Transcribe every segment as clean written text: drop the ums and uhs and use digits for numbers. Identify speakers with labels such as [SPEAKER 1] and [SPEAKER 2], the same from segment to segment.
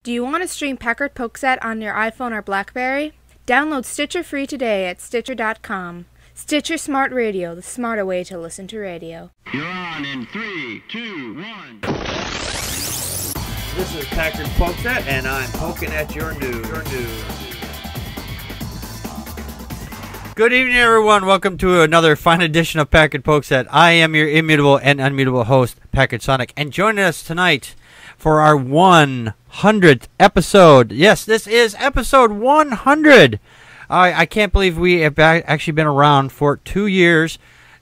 [SPEAKER 1] Do you want to stream Packard Pokesat on your iPhone or BlackBerry? Download Stitcher free today at Stitcher.com. Stitcher Smart Radio, the smarter way to listen to radio.
[SPEAKER 2] You're on in 3, 2, 1.
[SPEAKER 3] This is Packard Pokesat, and I'm poking at your news. Good evening, everyone. Welcome to another fine edition of Packard Pokesat. I am your immutable and unmutable host, Packard Sonic, and joining us tonight for our 100th episode. Yes, this is episode 100. I can't believe we have actually been around for 2 years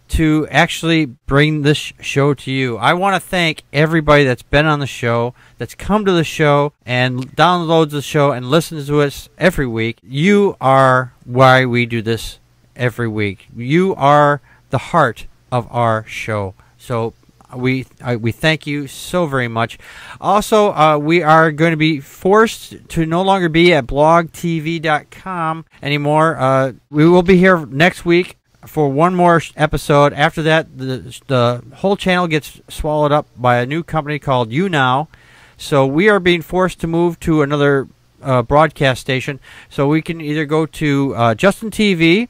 [SPEAKER 3] to actually bring this show to you. I want to thank everybody that's been on the show, that's come to the show and downloads the show and listens to us every week. You are why we do this every week. You are the heart of our show. So we thank you so very much. Also, we are going to be forced to no longer be at blogtv.com anymore. We will be here next week for one more episode. After that, the whole channel gets swallowed up by a new company called YouNow. So we are being forced to move to another broadcast station. So we can either go to Justin TV,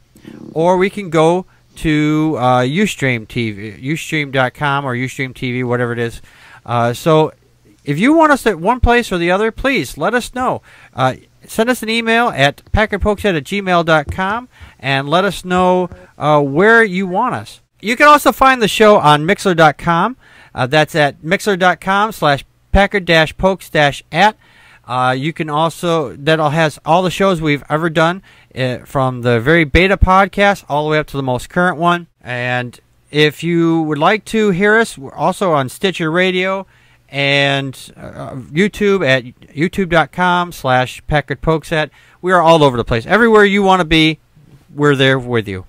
[SPEAKER 3] or we can go to Ustream TV, Ustream.com or Ustream TV, whatever it is. So if you want us at one place or the other, please let us know. Send us an email at packardpokesat@gmail.com and let us know where you want us. You can also find the show on Mixler.com. That's at mixler.com/packard-pokes-at. You can also, that has all the shows we've ever done, from the very beta podcast all the way up to the most current one. And if you would like to hear us, we're also on Stitcher Radio and YouTube at youtube.com/PackardPokesat. We are all over the place. Everywhere you want to be, we're there with you.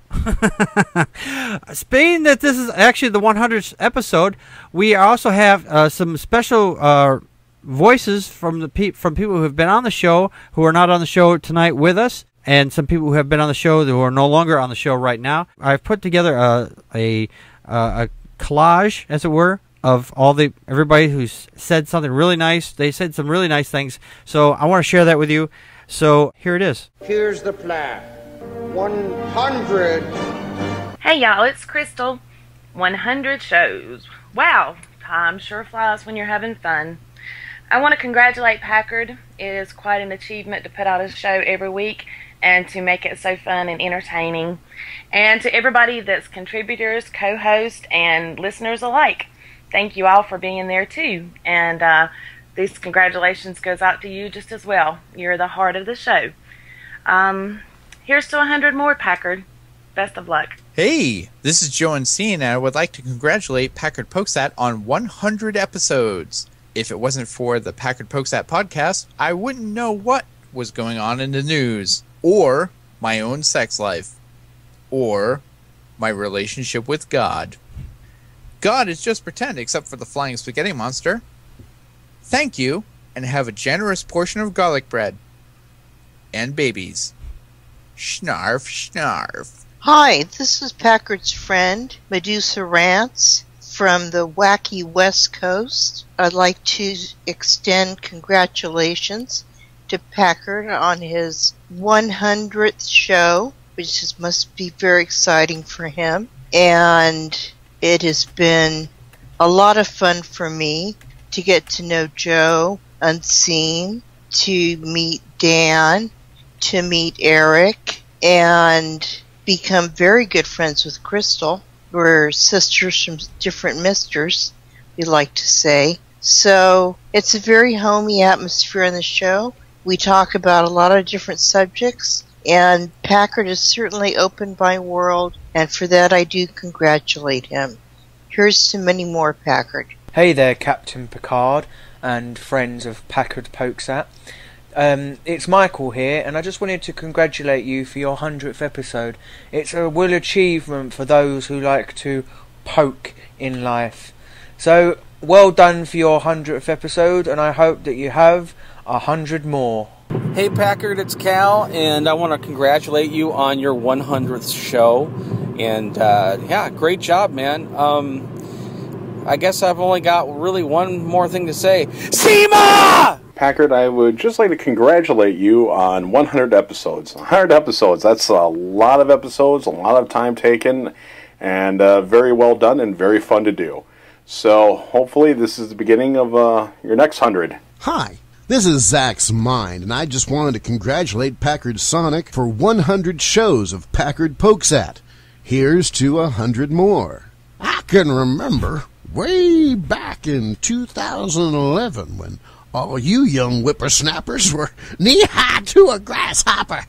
[SPEAKER 3] Being that this is actually the 100th episode, we also have some special voices from people who have been on the show, who are not on the show tonight with us, and some people who have been on the show who are no longer on the show right now. I've put together a collage, as it were, of everybody who's said something really nice. They said some really nice things, so I want to share that with you. So here it is.
[SPEAKER 4] Here's the plan. 100.
[SPEAKER 5] Hey y'all, it's Crystal. 100 shows. Wow, time sure flies when you're having fun. I want to congratulate Packard. It is quite an achievement to put out a show every week and to make it so fun and entertaining. And to everybody that's contributors, co-hosts, and listeners alike, thank you all for being there too. And these congratulations goes out to you just as well. You're the heart of the show. Here's to 100 more, Packard. Best of luck.
[SPEAKER 6] Hey, this is Joe and C, and I would like to congratulate Packard Pokesat on 100 episodes. If it wasn't for the Packard Pokesat podcast, I wouldn't know what was going on in the news, or my own sex life, or my relationship with God. God is just pretend, except for the flying spaghetti monster. Thank you, and have a generous portion of garlic bread. And babies. Schnarf, schnarf.
[SPEAKER 7] Hi, this is Packard's friend, Medusa Rants, from the wacky West Coast. I'd like to extend congratulations to Packard on his 100th show, which must be very exciting for him. And it has been a lot of fun for me to get to know Joe Unseen, to meet Dan, to meet Eric, and become very good friends with Crystal. We're sisters from different misters, we like to say. So it's a very homey atmosphere in the show. We talk about a lot of different subjects, and Packard has certainly opened my world, and for that I do congratulate him. Here's to many more, Packard.
[SPEAKER 8] Hey there, Captain Packard and friends of Packard Pokesat. It's Michael here, and I just wanted to congratulate you for your 100th episode. It's a real achievement for those who like to poke in life. So, well done for your 100th episode, and I hope that you have 100 more.
[SPEAKER 9] Hey Packard, it's Cal, and I want to congratulate you on your 100th show. And yeah, great job, man. I guess I've only got really one more thing to say. SEMA!
[SPEAKER 10] Packard, I would just like to congratulate you on 100 episodes. 100 episodes, that's a lot of episodes, a lot of time taken, and very well done and very fun to do. So hopefully this is the beginning of your next 100.
[SPEAKER 11] Hi, this is Zach's Mind, and I just wanted to congratulate Packard Sonic for 100 shows of Packard Pokesat. Here's to 100 more. I can remember way back in 2011 when all you young whippersnappers were knee-high to a grasshopper.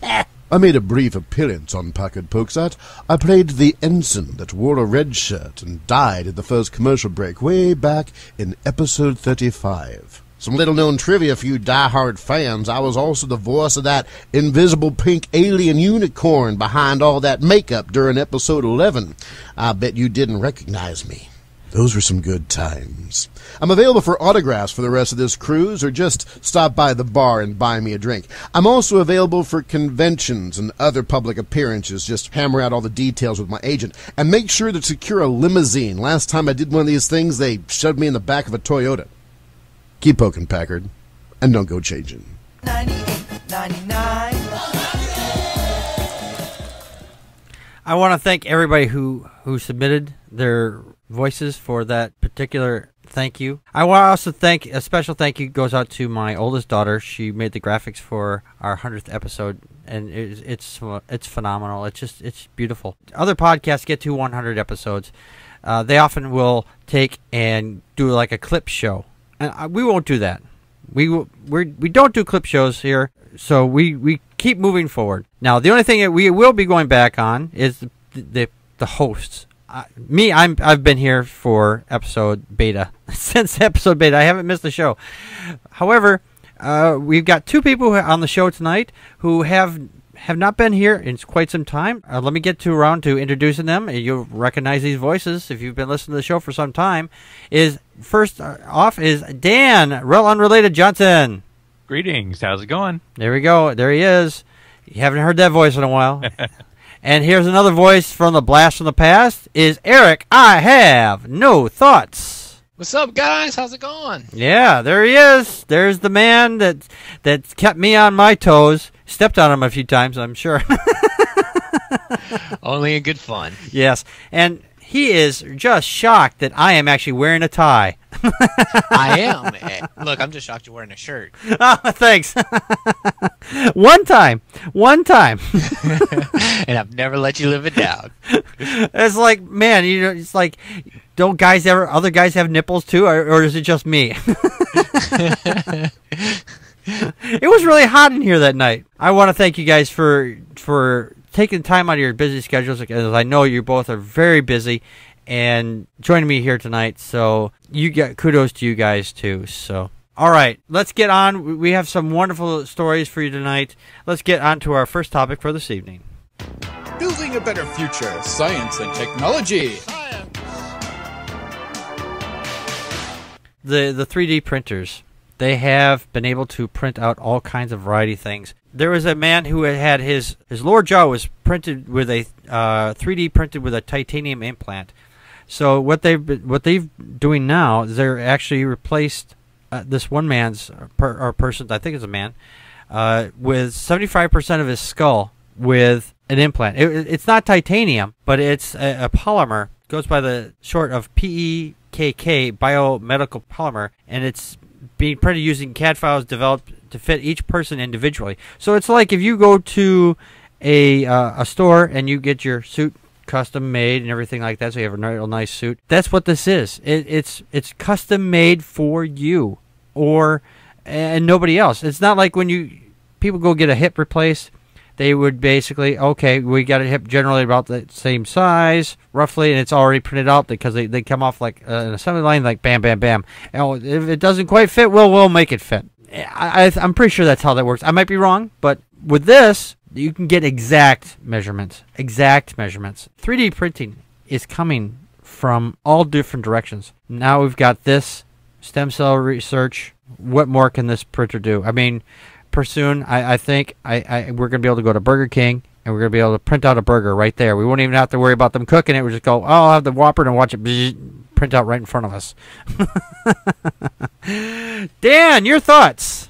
[SPEAKER 11] I made a brief appearance on Packard Pokesat. I played the ensign that wore a red shirt and died at the first commercial break way back in episode 35. Some little-known trivia for you die-hard fans. I was also the voice of that invisible pink alien unicorn behind all that makeup during episode 11. I bet you didn't recognize me. Those were some good times. I'm available for autographs for the rest of this cruise, or just stop by the bar and buy me a drink. I'm also available for conventions and other public appearances. Just hammer out all the details with my agent. And make sure to secure a limousine. Last time I did one of these things, they shoved me in the back of a Toyota. Keep poking, Packard, and don't go changing.
[SPEAKER 12] 98.99.
[SPEAKER 3] I want to thank everybody who submitted their voices for that particular thank you. I want to also thank, a special thank you goes out to my oldest daughter. She made the graphics for our 100th episode, and it's phenomenal. It's beautiful. Other podcasts get to 100 episodes. They often will take and do like a clip show, and we won't do that. We don't do clip shows here, so we keep moving forward. Now, the only thing that we will be going back on is the hosts. I've been here for episode beta. Since episode beta, I haven't missed a show. However, we've got two people on the show tonight who have not been here in quite some time. Let me get around to introducing them. You'll recognize these voices if you've been listening to the show for some time. First off is Dan, real unrelated Johnson.
[SPEAKER 13] Greetings. How's it going?
[SPEAKER 3] There we go. There he is. You haven't heard that voice in a while. And here's another voice from the blast from the past is Eric. I have no thoughts.
[SPEAKER 14] What's up, guys? How's it going?
[SPEAKER 3] Yeah, there he is. There's the man that kept me on my toes. Stepped on him a few times, I'm sure.
[SPEAKER 14] Only in good fun.
[SPEAKER 3] Yes, and he is just shocked that I am actually wearing a tie.
[SPEAKER 14] I am. Look, I'm just shocked you're wearing a shirt.
[SPEAKER 3] Oh, thanks. One time.
[SPEAKER 14] And I've never let you live it down.
[SPEAKER 3] It's like, man, it's like, don't other guys have nipples too, or is it just me? It was really hot in here that night. I want to thank you guys for taking time out of your busy schedules, because I know you both are very busy, and joining me here tonight. So kudos to you guys too. So, all right, let's get on. We have some wonderful stories for you tonight. Let's get on to our first topic for this evening.
[SPEAKER 6] Building a better future, science and technology.
[SPEAKER 3] The 3D printers. They have been able to print out all kinds of variety of things. There was a man who had his lower jaw was printed with a 3D printed with a titanium implant. So what they've doing now is they're actually replaced this one man's or person, I think it's a man, with 75% of his skull with an implant. It's not titanium, but it's a polymer. It goes by the short of PEKK, biomedical polymer, and it's being printed using CAD files developed to fit each person individually. So it's like if you go to a store and you get your suit custom made and everything like that, so you have a real nice suit. That's what this is. It's custom made for you and nobody else. It's not like when people go get a hip replaced. They would basically, okay, we got a hip generally about the same size, roughly, and it's already printed out because they come off like an assembly line, like bam, bam, bam. And if it doesn't quite fit, we'll make it fit. I'm pretty sure that's how that works. I might be wrong, but with this, you can get exact measurements. 3D printing is coming from all different directions. Now we've got this stem cell research. What more can this printer do? I mean, soon, I think we're going to be able to go to Burger King, and we're going to be able to print out a burger right there. We won't even have to worry about them cooking it. We'll just go, I'll have the Whopper and watch it print out right in front of us. Dan, your thoughts?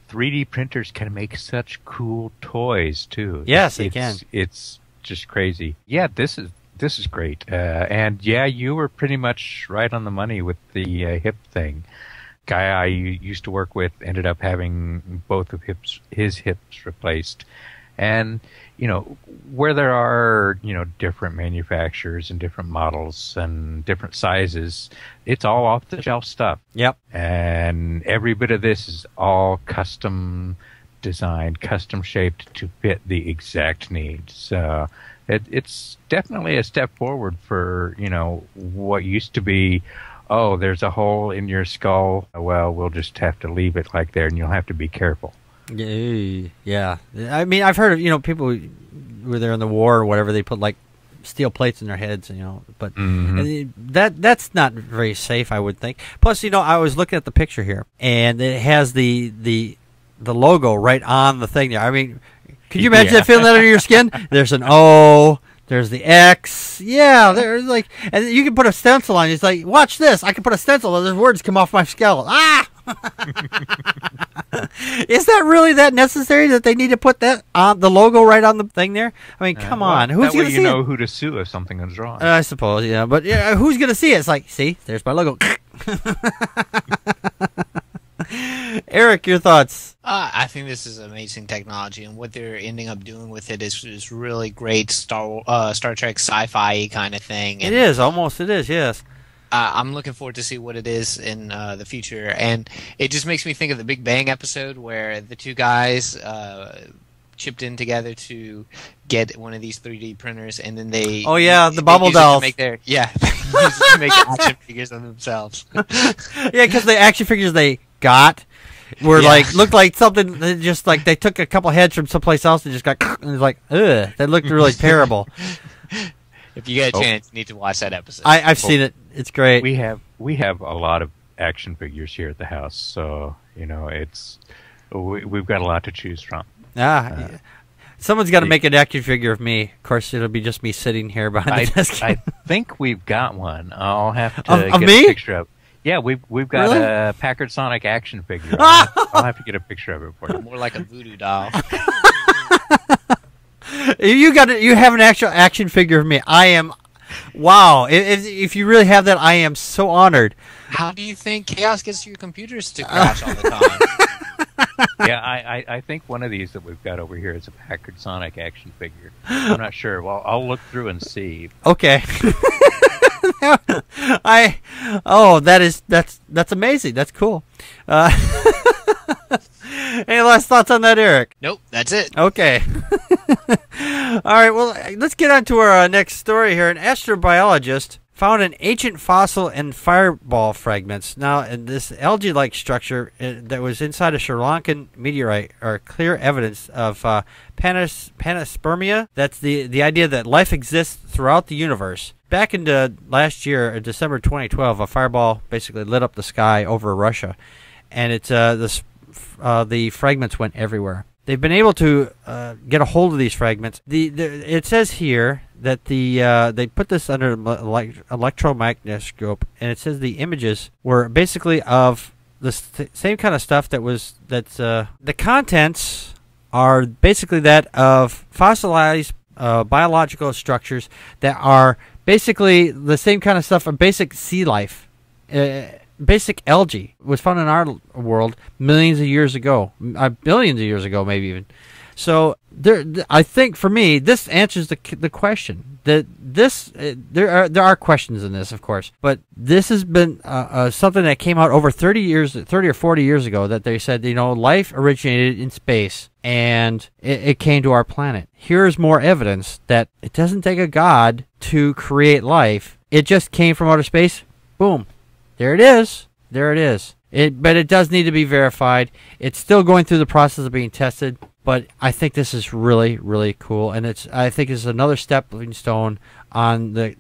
[SPEAKER 13] 3D printers can make such cool toys too.
[SPEAKER 3] Yes, they can.
[SPEAKER 13] It's just crazy. Yeah, this is great. And yeah, you were pretty much right on the money with the hip thing. Guy I used to work with ended up having both of his hips replaced. And, you know, where there are, you know, different manufacturers and different models and different sizes, it's all off-the-shelf stuff.
[SPEAKER 3] Yep.
[SPEAKER 13] And every bit of this is all custom designed, custom shaped to fit the exact needs. So it's definitely a step forward for, you know, what used to be, oh, there's a hole in your skull. Well, we'll just have to leave it like there, and you'll have to be careful.
[SPEAKER 3] Yeah. I mean, I've heard of, you know, people who were there in the war or whatever, they put like steel plates in their heads, you know, but that's not very safe, I would think. Plus, you know, I was looking at the picture here, and it has the logo right on the thing there. I mean, could you imagine that feeling that under your skin? There's an O, there's the X, yeah, there's like, and you can put a stencil on it. It's like, watch this, I can put a stencil and there's words come off my skull. Ah! Is that really that necessary that they need to put that on the logo right on the thing there? I mean, come on, who's going to see it?
[SPEAKER 13] You know who to sue if something is wrong.
[SPEAKER 3] I suppose, yeah, but yeah, who's going to see it? It's like, see, there's my logo. Eric, your thoughts?
[SPEAKER 14] I think this is amazing technology, and what they're ending up doing with it is really great Star Trek sci-fi kind of thing. And
[SPEAKER 3] it is, yes.
[SPEAKER 14] I'm looking forward to see what it is in the future, and it just makes me think of the Big Bang episode where the two guys chipped in together to get one of these 3D printers, and then they
[SPEAKER 3] the bubble dolls.
[SPEAKER 14] Use it to make action figures of themselves.
[SPEAKER 3] Yeah, because the action figures they got were looked like something that just like they took a couple heads from someplace else and just got and it was like, ugh, that looked really terrible.
[SPEAKER 14] If you get a chance, you need to watch that episode.
[SPEAKER 3] I've seen it. It's great.
[SPEAKER 13] We have a lot of action figures here at the house, so you know we've got a lot to choose from.
[SPEAKER 3] Someone's got to make an action figure of me. Of course, it'll be just me sitting here behind the desk.
[SPEAKER 13] I think we've got one. I'll have to
[SPEAKER 3] of
[SPEAKER 13] get
[SPEAKER 3] me?
[SPEAKER 13] a picture of. Yeah, we've got a Packard Sonic action figure. I'll have to get a picture of it for you.
[SPEAKER 14] More like a voodoo doll.
[SPEAKER 3] You have an actual action figure of me. I am. Wow! If you really have that, I am so honored.
[SPEAKER 14] How do you think Chaos gets your computers to crash all the time?
[SPEAKER 13] Yeah, I think one of these that we've got over here is a Packard Sonic action figure. I'm not sure. Well, I'll look through and see.
[SPEAKER 3] Okay. That's amazing. That's cool. Any last thoughts on that, Eric?
[SPEAKER 14] Nope, that's it.
[SPEAKER 3] Okay. All right, well, let's get on to our next story here. An astrobiologist found an ancient fossil in fireball fragments. Now, in this algae-like structure that was inside a Sri Lankan meteorite are clear evidence of panspermia. That's the idea that life exists throughout the universe. Back in last year, December 2012, a fireball basically lit up the sky over Russia, and the fragments went everywhere. They've been able to get a hold of these fragments. It says here that they put this under electron microscope, and it says the images were basically of the same kind of stuff the contents are basically that of fossilized biological structures that are basically the same kind of stuff of basic sea life. Basic algae was found in our world millions of years ago, billions of years ago, maybe even. So I think for me, this answers the question. There are questions in this, of course, but this has been something that came out over 30 or 40 years ago. That they said, life originated in space and it came to our planet. Here's more evidence that it doesn't take a god to create life. It just came from outer space. Boom. There it is. But it does need to be verified. It's still going through the process of being tested. But I think this is really, really cool, and I think it's another stepping stone on the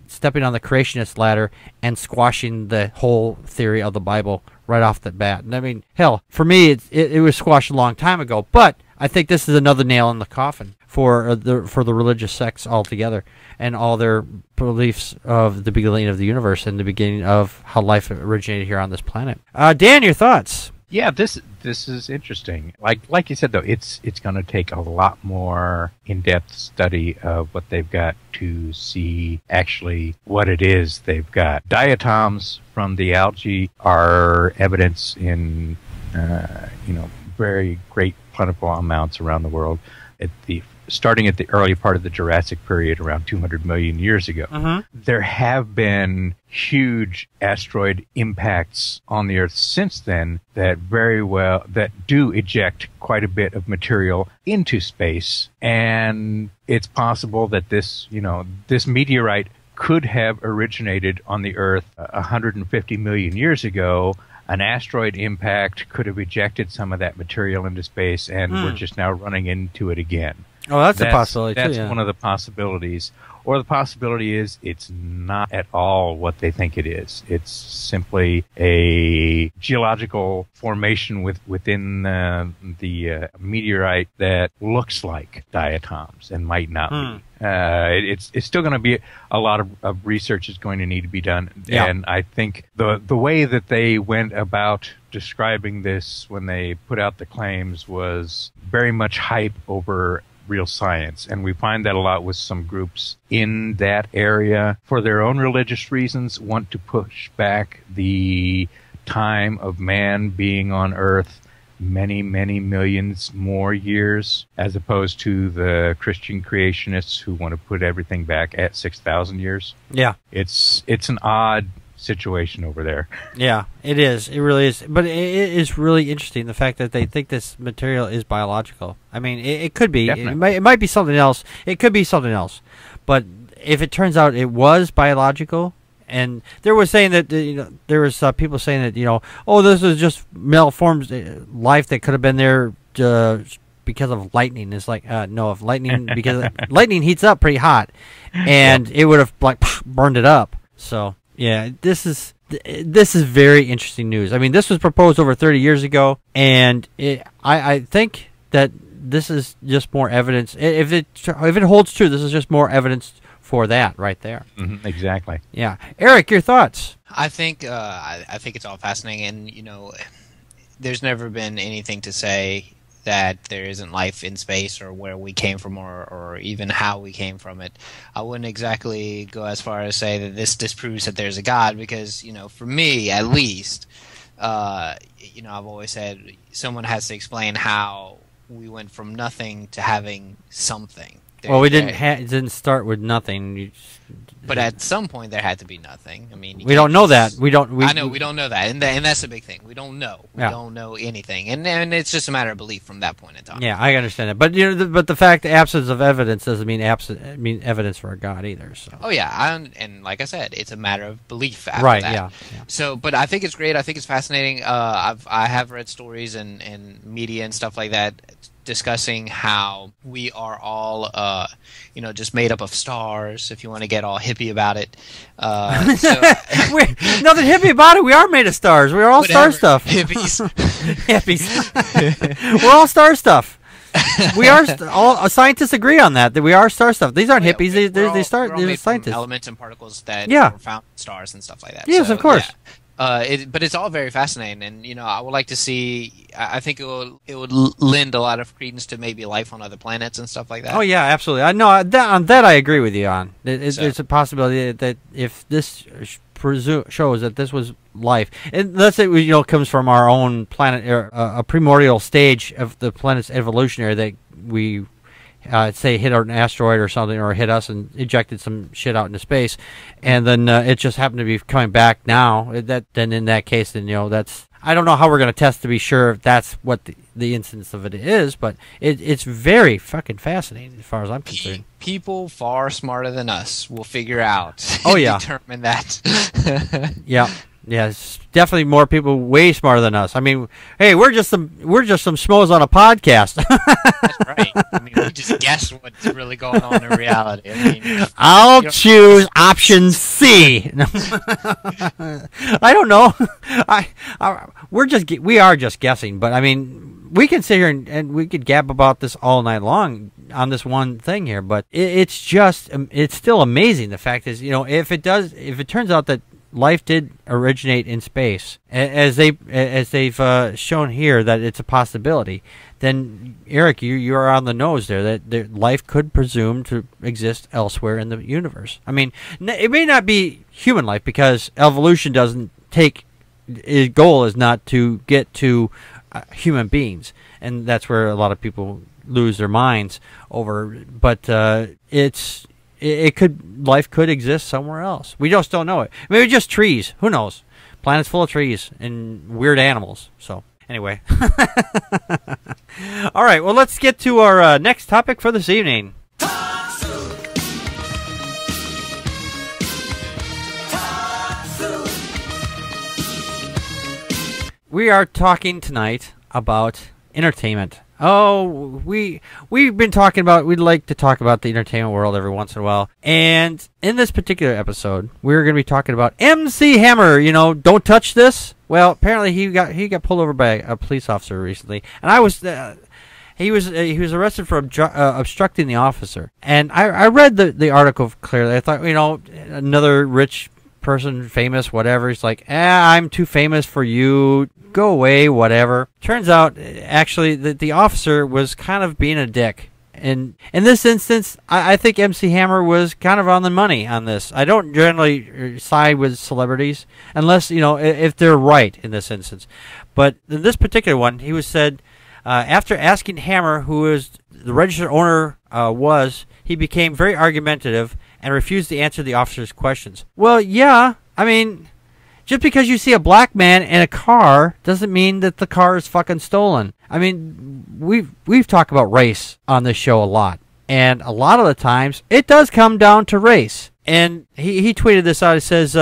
[SPEAKER 3] stepping on the creationist ladder and squashing the whole theory of the Bible right off the bat. And I mean, hell, for me, it was squashed a long time ago. But I think this is another nail in the coffin. for the religious sects altogether, and all their beliefs of the beginning of the universe and the beginning of how life originated here on this planet. Dan, your thoughts?
[SPEAKER 13] Yeah, this is interesting. Like you said, though, it's going to take a lot more in-depth study of what they've got to see actually what it is they've got. Diatoms from the algae are evidence in very great plentiful amounts around the world. Starting at the early part of the Jurassic period, around 200 million years ago. There have been huge asteroid impacts on the Earth since then that do eject quite a bit of material into space, and it's possible that this meteorite could have originated on the Earth 150 million years ago. An asteroid impact could have ejected some of that material into space, and we're just now running into it again.
[SPEAKER 3] Oh, that's a possibility, too.
[SPEAKER 13] That's one of the possibilities. Or the possibility is it's not at all what they think it is. It's simply a geological formation within the meteorite that looks like diatoms and might not be. It's still going to be a lot of research is going to need to be done.
[SPEAKER 3] Yeah.
[SPEAKER 13] And I think the way that they went about describing this when they put out the claims was very much hype over real science, and we find that a lot with some groups in that area for their own religious reasons want to push back the time of man being on Earth many, many millions more years, as opposed to the Christian creationists who want to put everything back at 6,000 years.
[SPEAKER 3] Yeah.
[SPEAKER 13] It's an odd situation over there.
[SPEAKER 3] Yeah, it is. It really is. But it is really interesting, the fact that they think this material is biological. I mean, it could be. It might be something else. It could be something else. But if it turns out it was biological, and there was saying that, there was people saying that, oh, this is just malformed life that could have been there because of lightning. It's like, no, if lightning, because lightning heats up pretty hot, and it would have burned it up. So yeah, this is very interesting news. I mean, this was proposed over 30 years ago, and I think that this is just more evidence. If it holds true, this is just more evidence for that right there.
[SPEAKER 13] Exactly.
[SPEAKER 3] Yeah, Eric, your thoughts?
[SPEAKER 14] I think it's all fascinating, and there's never been anything to say that there isn't life in space or where we came from or even how we came from it. I wouldn't exactly go as far as say that this disproves that there's a God, because, for me at least, I've always said someone has to explain how we went from nothing to having something.
[SPEAKER 3] Well, we didn't start with nothing.
[SPEAKER 14] But at some point there had to be nothing. I mean,
[SPEAKER 3] we don't know that.
[SPEAKER 14] I know we don't know that, and that's the big thing. We don't know. We don't know anything, and it's just a matter of belief from that point in time.
[SPEAKER 3] Yeah, I understand that, but but the fact absence of evidence doesn't mean evidence for a God either. So.
[SPEAKER 14] Oh yeah, and like I said, it's a matter of belief. After
[SPEAKER 3] right.
[SPEAKER 14] That.
[SPEAKER 3] Yeah.
[SPEAKER 14] So, but I think it's great. I think it's fascinating. I have read stories and media and stuff like that discussing how we are all, just made up of stars, if you want to get all hippie about it.
[SPEAKER 3] Nothing hippie about it. We are made of stars. We're all star stuff.
[SPEAKER 14] Hippies.
[SPEAKER 3] Hippies. We're all star stuff. We are all scientists agree on that we are star stuff. These aren't hippies. They're scientists.
[SPEAKER 14] Elements and particles that were found in stars and stuff like that.
[SPEAKER 3] Yes, of course.
[SPEAKER 14] Yeah. But it's all very fascinating, and I would like to see. I think it would lend a lot of credence to maybe life on other planets and stuff like that.
[SPEAKER 3] Oh yeah, absolutely. I know on that I agree with you on. There's a possibility that if this shows that this was life, and let's say it comes from our own planet, or a primordial stage of the planet's evolutionary that we. Say hit an asteroid or something, or hit us and ejected some shit out into space, and then it just happened to be coming back now. Then in that case, that's, I don't know how we're going to test to be sure if that's what the instance of it is, but it's very fucking fascinating as far as I'm concerned.
[SPEAKER 14] People far smarter than us will figure out.
[SPEAKER 3] Oh yeah,
[SPEAKER 14] determine that.
[SPEAKER 3] Yeah. Yes, definitely more people way smarter than us. I mean, hey, we're just some schmoes on a podcast.
[SPEAKER 14] That's right. I mean, we just guess what's really going on in reality. I mean,
[SPEAKER 3] I'll choose option C. I don't know. We are just guessing, but I mean, we can sit here and we could gab about this all night long. on this one thing here, but it's still amazing. The fact is, if it turns out that life did originate in space, as they've shown here that it's a possibility, then Eric, you are on the nose there. That life could presume to exist elsewhere in the universe. I mean, it may not be human life because evolution doesn't take. Its goal is not to get to human beings, and that's where a lot of people lose their minds over. But life could exist somewhere else. We just don't know it. Maybe just trees. Who knows? Planets full of trees and weird animals. So anyway, all right. Well, let's get to our next topic for this evening. We are talking tonight about entertainment. Oh, we've been talking about, we'd like to talk about the entertainment world every once in a while. And in this particular episode, we're going to be talking about MC Hammer. Don't touch this. Well, apparently he got pulled over by a police officer recently, and he was arrested for obstructing the officer. And I read the article clearly. I thought, another rich person, famous, whatever. He's like, I'm too famous for you. Go away, whatever. Turns out, actually, that the officer was kind of being a dick. And in this instance, I think MC Hammer was kind of on the money on this. I don't generally side with celebrities unless, if they're right in this instance. But in this particular one, he was said, after asking Hammer who the registered owner was, he became very argumentative and refused to answer the officer's questions. Well, yeah, I mean, just because you see a black man in a car doesn't mean that the car is fucking stolen. I mean, we've talked about race on this show a lot, and a lot of the times it does come down to race. And he tweeted this out. He says,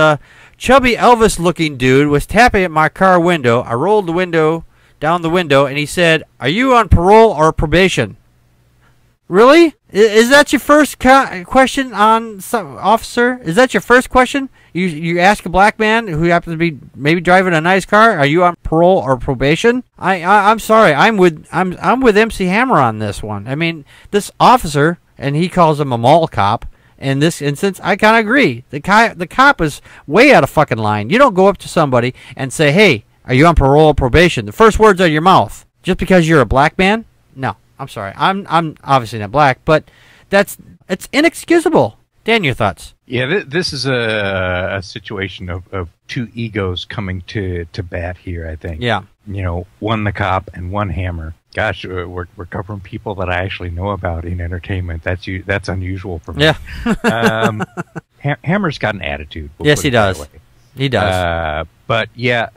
[SPEAKER 3] chubby Elvis-looking dude was tapping at my car window. I rolled the window down the window, and he said, "Are you on parole or probation?" Really? Is that your first question on officer? Is that your first question? You ask a black man who happens to be maybe driving a nice car, "Are you on parole or probation?" I'm sorry. I'm with MC Hammer on this one. I mean, this officer, and he calls him a mall cop. In this instance, I kind of agree. The cop is way out of fucking line. You don't go up to somebody and say, "Hey, are you on parole or probation?" The first words out of your mouth. Just because you're a black man? No. I'm sorry. I'm obviously not black, but it's inexcusable. Dan, your thoughts?
[SPEAKER 13] Yeah, this is a situation of two egos coming to bat here, I think.
[SPEAKER 3] Yeah.
[SPEAKER 13] One the cop and one Hammer. Gosh, we're covering people that I actually know about in entertainment. That's unusual for me.
[SPEAKER 3] Yeah.
[SPEAKER 13] Hammer's got an attitude.
[SPEAKER 3] Yes, he does. He does.
[SPEAKER 13] But yeah,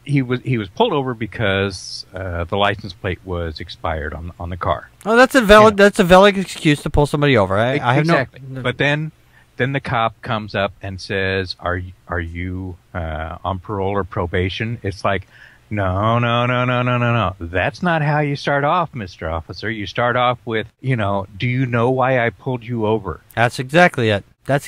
[SPEAKER 13] he was pulled over because the license plate was expired on the car.
[SPEAKER 3] Oh, that's a valid excuse to pull somebody over. I have
[SPEAKER 13] exactly. But then the cop comes up and says, "Are you on parole or probation?" It's like, no. That's not how you start off, Mr. Officer. You start off with, do you know why I pulled you over?
[SPEAKER 3] That's exactly it.
[SPEAKER 13] I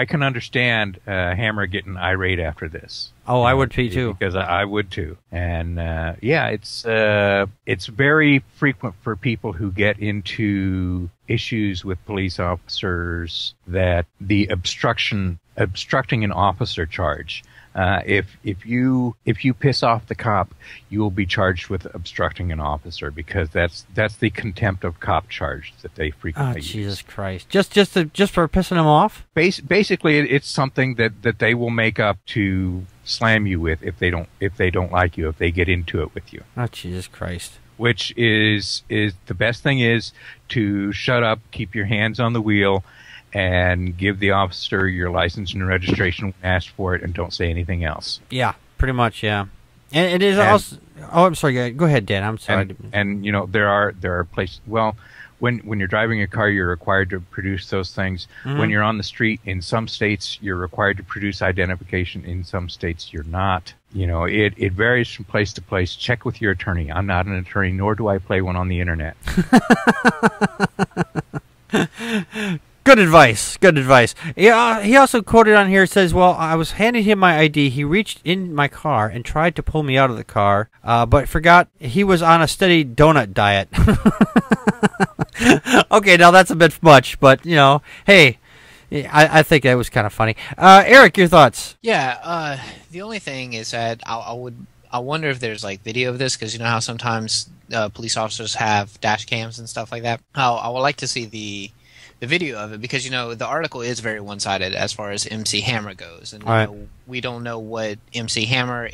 [SPEAKER 13] can understand Hammer getting irate after this.
[SPEAKER 3] Oh, I would be too.
[SPEAKER 13] Because I would too. And it's very frequent for people who get into issues with police officers that the obstructing an officer charge. If you piss off the cop, you will be charged with obstructing an officer because that's the contempt of cop charge that they frequently use.
[SPEAKER 3] Jesus Christ! Just for pissing them off?
[SPEAKER 13] Basically, it's something that they will make up to slam you with if they don't like you, if they get into it with you.
[SPEAKER 3] Oh, Jesus Christ!
[SPEAKER 13] Which is the best thing is to shut up, keep your hands on the wheel, and give the officer your license and registration when asked for it, and don't say anything else.
[SPEAKER 3] Yeah, pretty much, yeah. And it is also... Oh, I'm sorry. Go ahead, Dan. I'm sorry.
[SPEAKER 13] And there are places... Well, when you're driving a car, you're required to produce those things. Mm-hmm. When you're on the street, in some states, you're required to produce identification. In some states, you're not. It varies from place to place. Check with your attorney. I'm not an attorney, nor do I play one on the internet.
[SPEAKER 3] Good advice. Good advice. Yeah, he also quoted on here, says, well, I was handing him my ID. He reached in my car and tried to pull me out of the car, but forgot he was on a steady donut diet. Okay, now that's a bit much, but, you know, hey, I think that was kind of funny. Eric, your thoughts?
[SPEAKER 14] Yeah, the only thing is that I wonder if there's like video of this, because you know how sometimes police officers have dash cams and stuff like that. I would like to see the video of it, because you know the article is very one-sided as far as MC Hammer goes, and know, we don't know what MC Hammer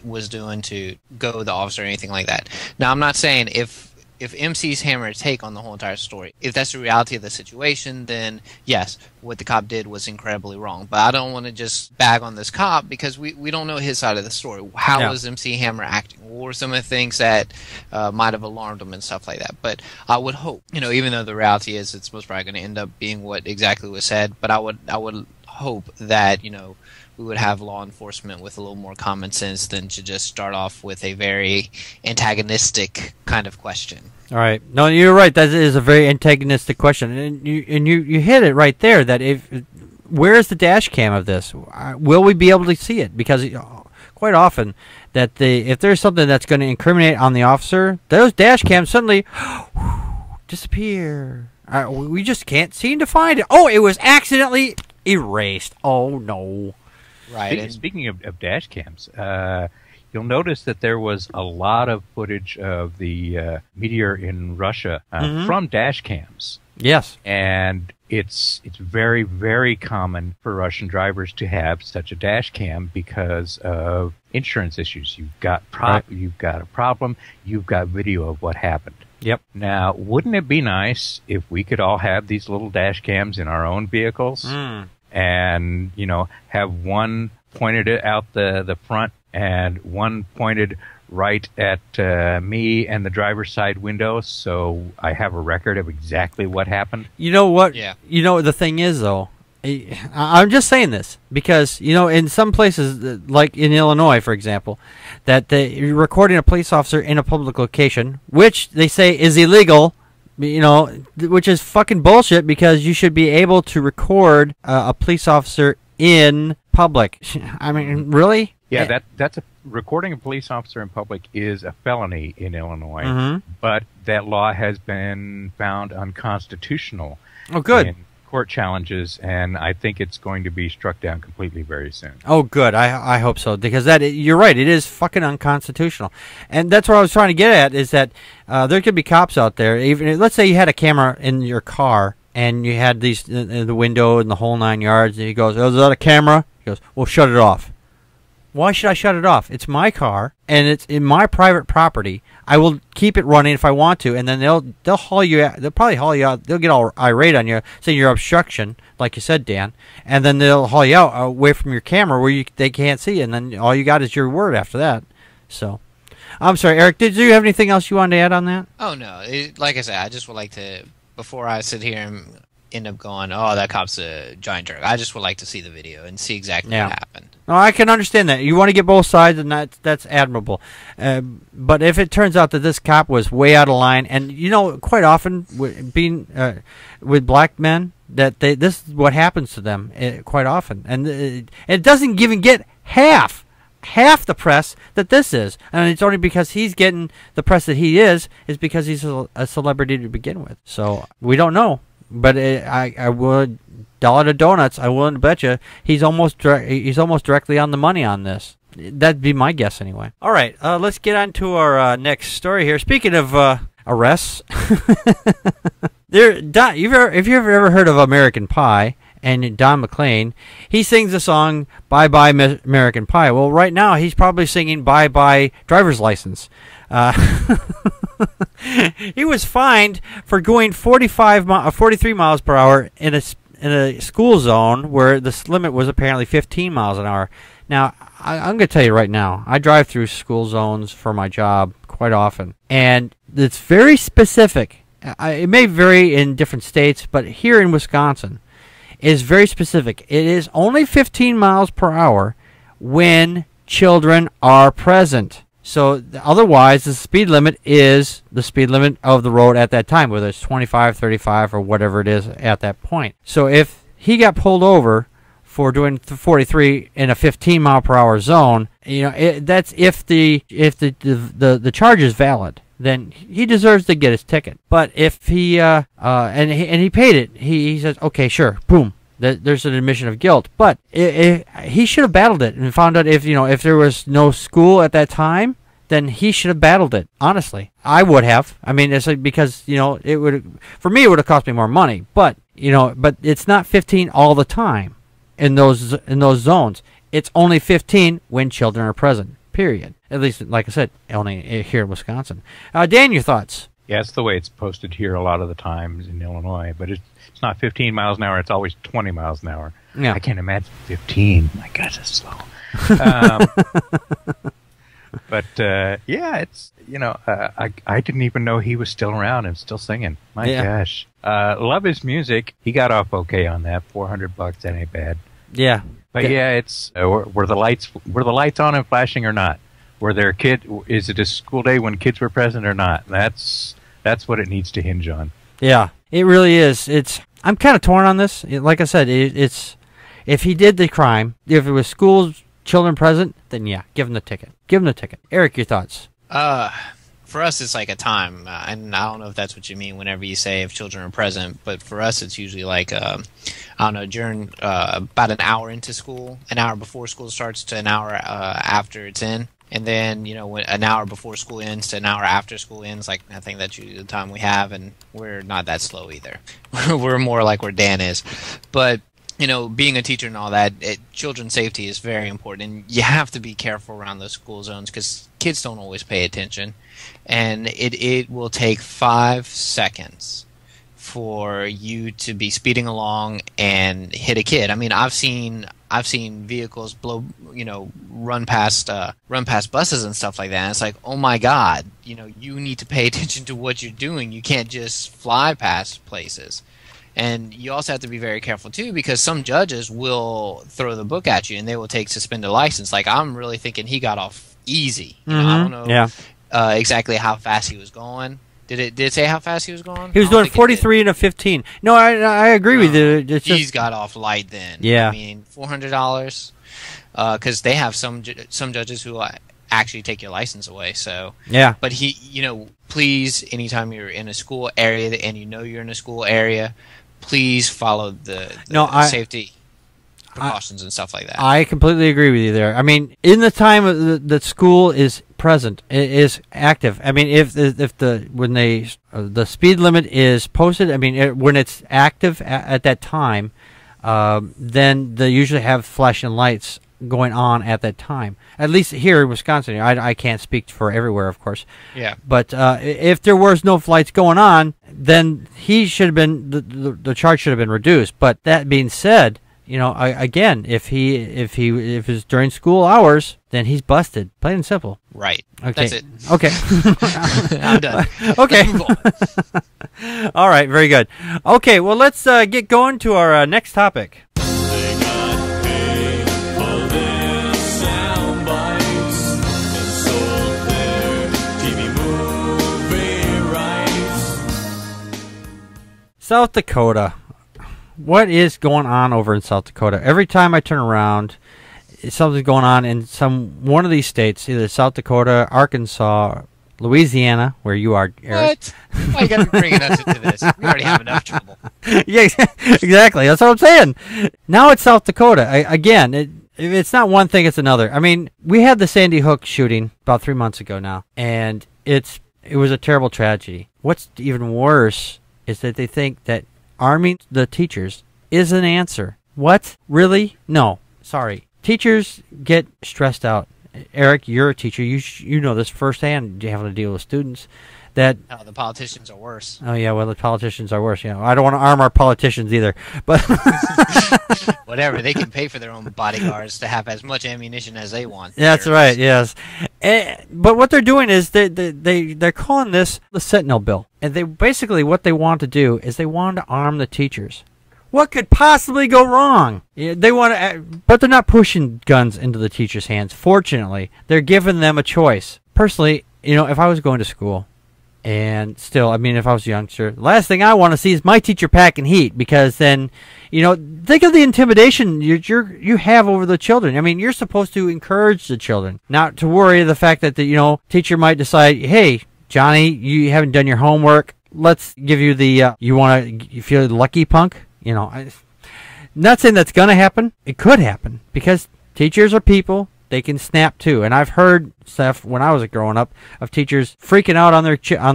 [SPEAKER 14] was doing to go the officer or anything like that. Now, I'm not saying if MC's Hammer's take on the whole entire story, if that's the reality of the situation, then yes, what the cop did was incredibly wrong. But I don't want to just bag on this cop, because we don't know his side of the story. How was MC Hammer acting? What were some of the things that might have alarmed him and stuff like that? But I would hope, you know, even though the reality is it's most probably going to end up being what exactly was said, but I would hope that, you know, we would have law enforcement with a little more common sense than to just start off with a very antagonistic kind of question.
[SPEAKER 3] All right. No, you're right. That is a very antagonistic question, and you hit it right there. That where's the dash cam of this? Will we be able to see it? Because quite often, that if there's something that's going to incriminate on the officer, those dash cams suddenly disappear. We just can't seem to find it. Oh, it was accidentally erased. Oh no.
[SPEAKER 14] Right.
[SPEAKER 13] Speaking of dash cams, you'll notice that there was a lot of footage of the meteor in Russia from dash cams.
[SPEAKER 3] Yes.
[SPEAKER 13] And it's very, very common for Russian drivers to have such a dash cam because of insurance issues. You've got a problem, you've got video of what happened.
[SPEAKER 3] Yep.
[SPEAKER 13] Now, wouldn't it be nice if we could all have these little dash cams in our own vehicles? And, you know, have one pointed out the front and one pointed right at me and the driver's side window, so I have a record of exactly what happened. You know what?
[SPEAKER 14] Yeah.
[SPEAKER 3] You know, the thing is, though, I'm just saying this because, you know, in some places, like in Illinois, for example, that you're recording a police officer in a public location, which they say is illegal, you know, which is fucking bullshit, because you should be able to record a police officer in public. I mean, really?
[SPEAKER 13] Yeah, that's recording a police officer in public is a felony in Illinois, but that law has been found unconstitutional.
[SPEAKER 3] Oh, good.
[SPEAKER 13] In court challenges, and I think it's going to be struck down completely very soon.
[SPEAKER 3] Oh, good. I hope so, because you're right. It is fucking unconstitutional, and that's what I was trying to get at. Is that there could be cops out there. Even let's say you had a camera in your car and you had these in the window and the whole 9 yards, and he goes, "Oh, is that a camera?" He goes, "Well, shut it off." Why should I shut it off? It's my car, and it's in my private property. I will keep it running if I want to, and then they'll haul you out. They'll probably haul you out. They'll get all irate on you, saying you're obstruction, like you said, Dan, and then they'll haul you out away from your camera where they can't see, and then all you got is your word after that. So, I'm sorry, Eric. Did you have anything else you wanted to add on that?
[SPEAKER 14] Oh no, like I said, I just would like to, before I sit here and end up going, "Oh, that cop's a giant jerk," I just would like to see the video and see exactly what happened.
[SPEAKER 3] No, I can understand that. You want to get both sides, and that's admirable. But if it turns out that this cop was way out of line, and you know, quite often being with black men, that this is what happens to them quite often, and it doesn't even get half the press that this is, and it's only because he's getting the press that he is because he's a celebrity to begin with. So we don't know, but I would. Dollar to donuts, I willing to bet you he's almost directly on the money on this. That'd be my guess anyway. All right, let's get on to our next story here. Speaking of arrests, if you've ever heard of American Pie and Don McLean, he sings the song "Bye Bye American Pie." Well, right now he's probably singing "Bye Bye Driver's License." He was fined for going 43 miles per hour in a school zone where the limit was apparently 15 miles an hour. Now, I'm going to tell you right now, I drive through school zones for my job quite often, and it's very specific. It may vary in different states, but here in Wisconsin, it is very specific. It is only 15 miles per hour when children are present. So otherwise, the speed limit is the speed limit of the road at that time, whether it's 25, 35, or whatever it is at that point. So if he got pulled over for doing 43 in a 15 mile per hour zone, that's if the charge is valid, then he deserves to get his ticket. But if he and he paid it, he says, okay, sure, boom. There's an admission of guilt, but he should have battled it and found out if there was no school at that time, then he should have battled it. Honestly, I would have. I mean, it's like, because it would, for me, it would have cost me more money. But but it's not 15 all the time in those zones. It's only 15 when children are present. Period. At least, like I said, only here in Wisconsin. Dan, your thoughts?
[SPEAKER 13] Yeah, it's the way it's posted here a lot of the times in Illinois, but it's not 15 miles an hour. It's always 20 miles an hour.
[SPEAKER 3] Yeah.
[SPEAKER 13] I can't imagine 15. My gosh, that's slow. But yeah, it's I didn't even know he was still around and still singing. My gosh, love his music. He got off okay on that. $400. That ain't bad.
[SPEAKER 3] Yeah.
[SPEAKER 13] But yeah, it's were the lights on and flashing or not? Were there is it a school day when kids were present or not? That's what it needs to hinge on.
[SPEAKER 3] Yeah, it really is. I'm kind of torn on this. Like I said, it's if he did the crime, if it was schools, children present, then yeah, give him the ticket. Give him the ticket. Eric, your thoughts?
[SPEAKER 14] For us, it's like a time, and I don't know if that's what you mean whenever you say if children are present, but for us, it's usually like, I don't know, during about an hour into school, an hour before school starts to an hour after it's in. And then, when an hour before school ends to an hour after school ends, like, I think that's usually the time we have, and we're not that slow either. We're more like where Dan is. But, being a teacher and all that, children's safety is very important, and you have to be careful around those school zones because kids don't always pay attention. And it will take 5 seconds for you to be speeding along and hit a kid. I mean, I've seen vehicles run past buses and stuff like that. And it's like, oh my God, you need to pay attention to what you're doing. You can't just fly past places. And you also have to be very careful too, because some judges will throw the book at you and they will take suspended license. Like, I'm really thinking he got off easy. I don't know exactly how fast he was going. Did it say how fast he was going?
[SPEAKER 3] He was doing 43 and a 15. No, I agree with you.
[SPEAKER 14] He's got off light then.
[SPEAKER 3] Yeah.
[SPEAKER 14] I mean, $400, because they have some judges who actually take your license away. So
[SPEAKER 3] yeah.
[SPEAKER 14] But please, anytime you're in a school area and you're in a school area, please follow the safety precautions and stuff like that.
[SPEAKER 3] I completely agree with you there. I mean, in the time that school is present, it is active. I mean, when the speed limit is posted, I mean, when it's active at that time, then they usually have flashing lights going on at that time. At least here in Wisconsin, I can't speak for everywhere, of course.
[SPEAKER 14] Yeah.
[SPEAKER 3] But if there was no lights going on, then he should have been the charge should have been reduced. But that being said, again, if it's during school hours, then he's busted. Plain and simple.
[SPEAKER 14] Right.
[SPEAKER 3] Okay.
[SPEAKER 14] That's it.
[SPEAKER 3] Okay.
[SPEAKER 14] I'm done.
[SPEAKER 3] Okay. All right. Very good. Okay. Well, let's get going to our next topic. South Dakota. What is going on over in South Dakota? Every time I turn around, something's going on in one of these states, either South Dakota, Arkansas, Louisiana, where you are, Eric.
[SPEAKER 14] What? Why you got to be bringing us into this? We already have enough trouble.
[SPEAKER 3] Yeah, exactly. That's what I'm saying. Now it's South Dakota. Again, it's not one thing, it's another. I mean, we had the Sandy Hook shooting about 3 months ago now, and it was a terrible tragedy. What's even worse is that they think that arming the teachers is an answer. What? Really? No. Sorry. Teachers get stressed out. Eric, you're a teacher. You know this firsthand. You're having to deal with students. The
[SPEAKER 14] politicians are worse.
[SPEAKER 3] Oh, yeah, well, the politicians are worse. I don't want to arm our politicians either. But
[SPEAKER 14] whatever. They can pay for their own bodyguards to have as much ammunition as they want.
[SPEAKER 3] That's right, yes. But what they're doing is they're calling this the Sentinel Bill. And they basically what they want to do is they want to arm the teachers. What could possibly go wrong? They want to, but they're not pushing guns into the teachers' hands. Fortunately, they're giving them a choice. personally, if I was going to school, and still, I mean, if I was a youngster, the last thing I want to see is my teacher packing heat, because then, think of the intimidation you have over the children. I mean, you're supposed to encourage the children, not to worry the fact that the teacher might decide, hey, Johnny, you haven't done your homework. Let's give you the you feel lucky, punk. I'm not saying that's gonna happen. It could happen because teachers are people. They can snap too, and I've heard stuff when I was growing up of teachers freaking out on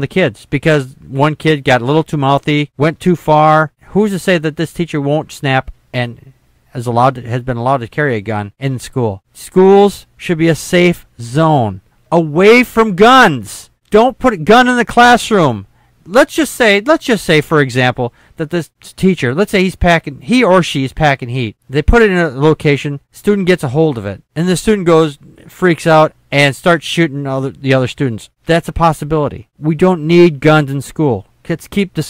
[SPEAKER 3] the kids because one kid got a little too mouthy, went too far. Who's to say that this teacher won't snap and has been allowed to carry a gun in school? Schools should be a safe zone, away from guns. Don't put a gun in the classroom. Let's just say, for example, that this teacher, let's say he or she is packing heat. They put it in a location, student gets a hold of it, and the student freaks out, and starts shooting the other students. That's a possibility. We don't need guns in school. Let's keep the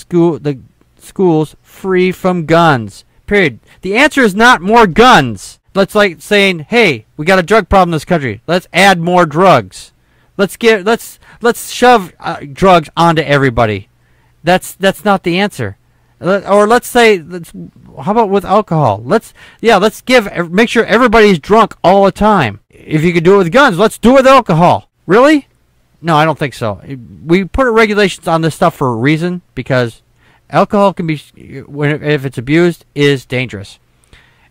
[SPEAKER 3] schools free from guns. Period. The answer is not more guns. Let's like saying, hey, we got a drug problem in this country. Let's add more drugs. Let's shove drugs onto everybody. That's not the answer. Or let's say, how about with alcohol? Let's make sure everybody's drunk all the time. If you could do it with guns, let's do it with alcohol. Really? No, I don't think so. We put regulations on this stuff for a reason, because alcohol can be, if it's abused, is dangerous.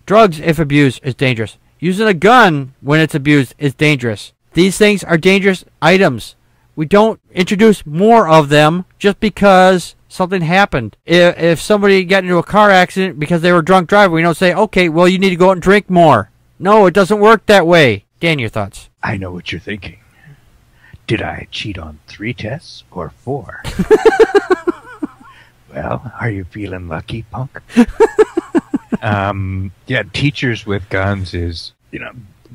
[SPEAKER 3] Drugs, if abused, is dangerous. Using a gun when it's abused is dangerous. These things are dangerous items. We don't introduce more of them just because something happened. If somebody got into a car accident because they were drunk driving, we don't say, okay, well, you need to go out and drink more. No, it doesn't work that way. Dan, your thoughts?
[SPEAKER 13] I know what you're thinking. Did I cheat on 3 tests or 4? Well, are you feeling lucky, punk? Yeah, teachers with guns is,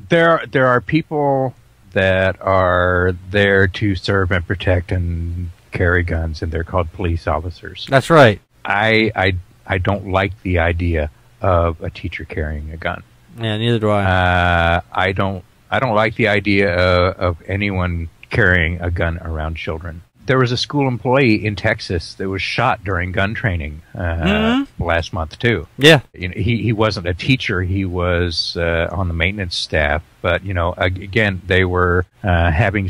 [SPEAKER 13] there are people that are there to serve and protect and carry guns, and they're called police officers.
[SPEAKER 3] That's right.
[SPEAKER 13] I don't like the idea of a teacher carrying a gun.
[SPEAKER 3] Yeah, neither do I.
[SPEAKER 13] I don't like the idea of anyone carrying a gun around children. There was a school employee in Texas that was shot during gun training last month too.
[SPEAKER 3] Yeah,
[SPEAKER 13] he wasn't a teacher; he was on the maintenance staff. But again, they were having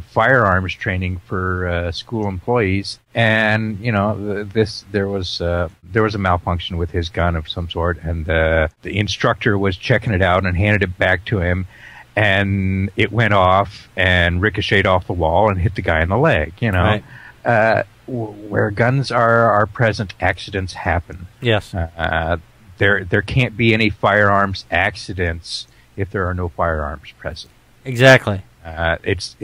[SPEAKER 13] firearms training for school employees, and there was a malfunction with his gun of some sort, and the instructor was checking it out and handed it back to him. And it went off and ricocheted off the wall and hit the guy in the leg.
[SPEAKER 3] Right.
[SPEAKER 13] Where guns are present, accidents happen.
[SPEAKER 3] Yes.
[SPEAKER 13] There can't be any firearms accidents if there are no firearms present.
[SPEAKER 3] Exactly.
[SPEAKER 13] It's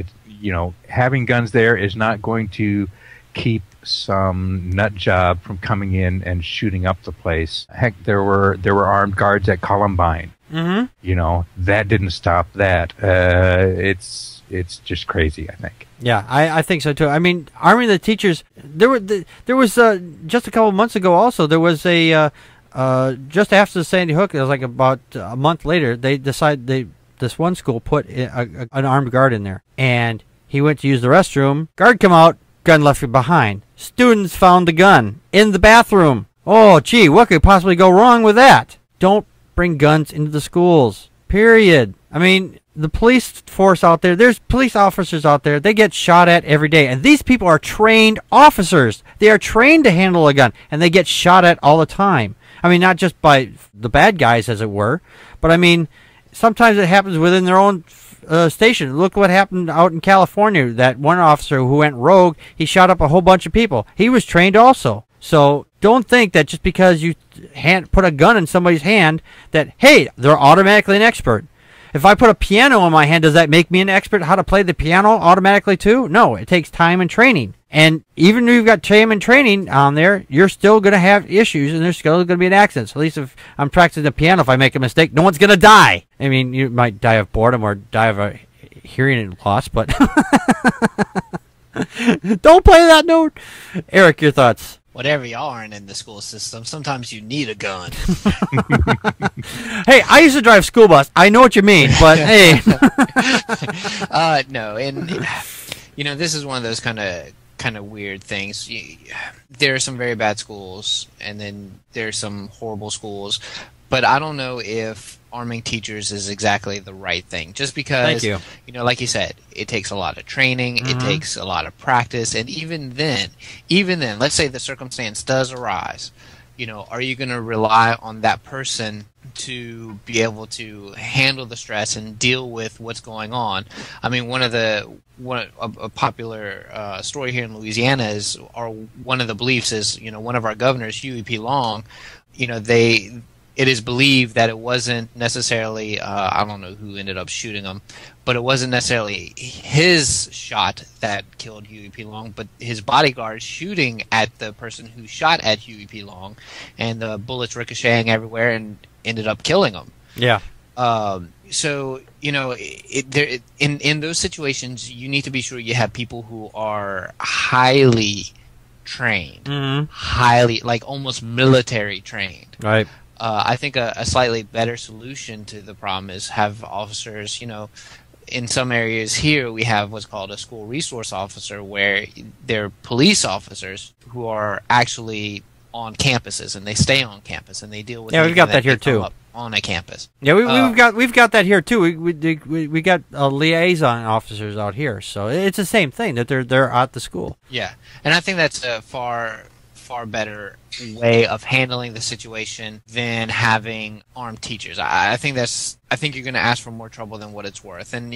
[SPEAKER 13] having guns there is not going to keep some nut job from coming in and shooting up the place. Heck, there were armed guards at Columbine.
[SPEAKER 3] Mm-hmm.
[SPEAKER 13] That didn't stop that. It's just crazy, I think.
[SPEAKER 3] Yeah, I think so too. I mean, arming the teachers. There was just a couple months ago. Also, there was a just after the Sandy Hook. It was like about a month later. They decided this one school put an armed guard in there, and he went to use the restroom. Guard come out, gun left behind. Students found the gun in the bathroom. Oh, gee, what could possibly go wrong with that? Don't bring guns into the schools. Period. I mean, the police force out there, there's police officers out there, they get shot at every day. And these people are trained officers. They are trained to handle a gun, and they get shot at all the time. I mean, not just by the bad guys, as it were, but I mean, sometimes it happens within their own station. Look what happened out in California. That one officer who went rogue, he shot up a whole bunch of people. He was trained also. So don't think that just because you put a gun in somebody's hand that, hey, they're automatically an expert. If I put a piano in my hand, does that make me an expert how to play the piano automatically too? No, it takes time and training. And even if you've got time and training on there, you're still going to have issues, and there's still going to be an accident. So at least if I'm practicing the piano, if I make a mistake, no one's going to die. I mean, you might die of boredom or die of a hearing loss, but don't play that note. Eric, your thoughts?
[SPEAKER 14] whatever y'all aren't in the school system, sometimes you need a gun.
[SPEAKER 3] Hey, I used to drive school bus. I know what you mean, but hey.
[SPEAKER 14] No, and this is one of those kind of weird things. There are some very bad schools, and then there's some horrible schools. But I don't know if arming teachers is exactly the right thing. Just because,
[SPEAKER 3] Thank you.
[SPEAKER 14] Like you said, it takes a lot of training,
[SPEAKER 3] Mm-hmm.
[SPEAKER 14] it takes a lot of practice, and even then, let's say the circumstance does arise, are you going to rely on that person to be able to handle the stress and deal with what's going on? I mean, a popular story here in Louisiana is, one of the beliefs is, one of our governors, Huey P. Long, it is believed that it wasn't necessarily, I don't know who ended up shooting him, but it wasn't necessarily his shot that killed Huey P. Long, but his bodyguard shooting at the person who shot at Huey P. Long, and the bullets ricocheting everywhere and ended up killing him.
[SPEAKER 3] Yeah.
[SPEAKER 14] So, in those situations, you need to be sure you have people who are highly trained, highly, like almost military trained.
[SPEAKER 3] Right.
[SPEAKER 14] I think a slightly better solution to the problem is have officers, in some areas here we have what's called a school resource officer, where they're police officers who are actually on campuses, and they stay on campus, and they deal with
[SPEAKER 3] we've got that here too
[SPEAKER 14] on a campus.
[SPEAKER 3] Yeah, we've got that here too. We got liaison officers out here, so it's the same thing that they're at the school.
[SPEAKER 14] Yeah, and I think that's a far better way of handling the situation than having armed teachers. I think you're going to ask for more trouble than what it's worth. And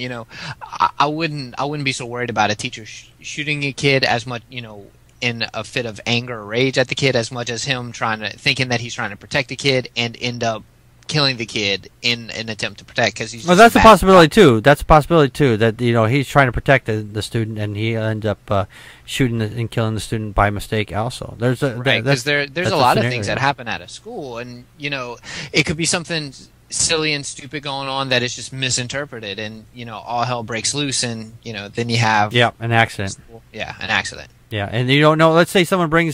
[SPEAKER 14] I wouldn't be so worried about a teacher shooting a kid as much, in a fit of anger or rage at the kid, as much as him thinking that he's trying to protect the kid and end up killing the kid in an attempt to protect, because he's.
[SPEAKER 3] Well, that's a possibility too. That's a possibility too. That he's trying to protect the student, and he ends up shooting and killing the student by mistake. Also, there's
[SPEAKER 14] because there's a lot of things that happen at a school, and it could be something silly and stupid going on that is just misinterpreted, and all hell breaks loose, and then you have
[SPEAKER 3] an accident.
[SPEAKER 14] An accident.
[SPEAKER 3] Yeah, and you don't know. Let's say someone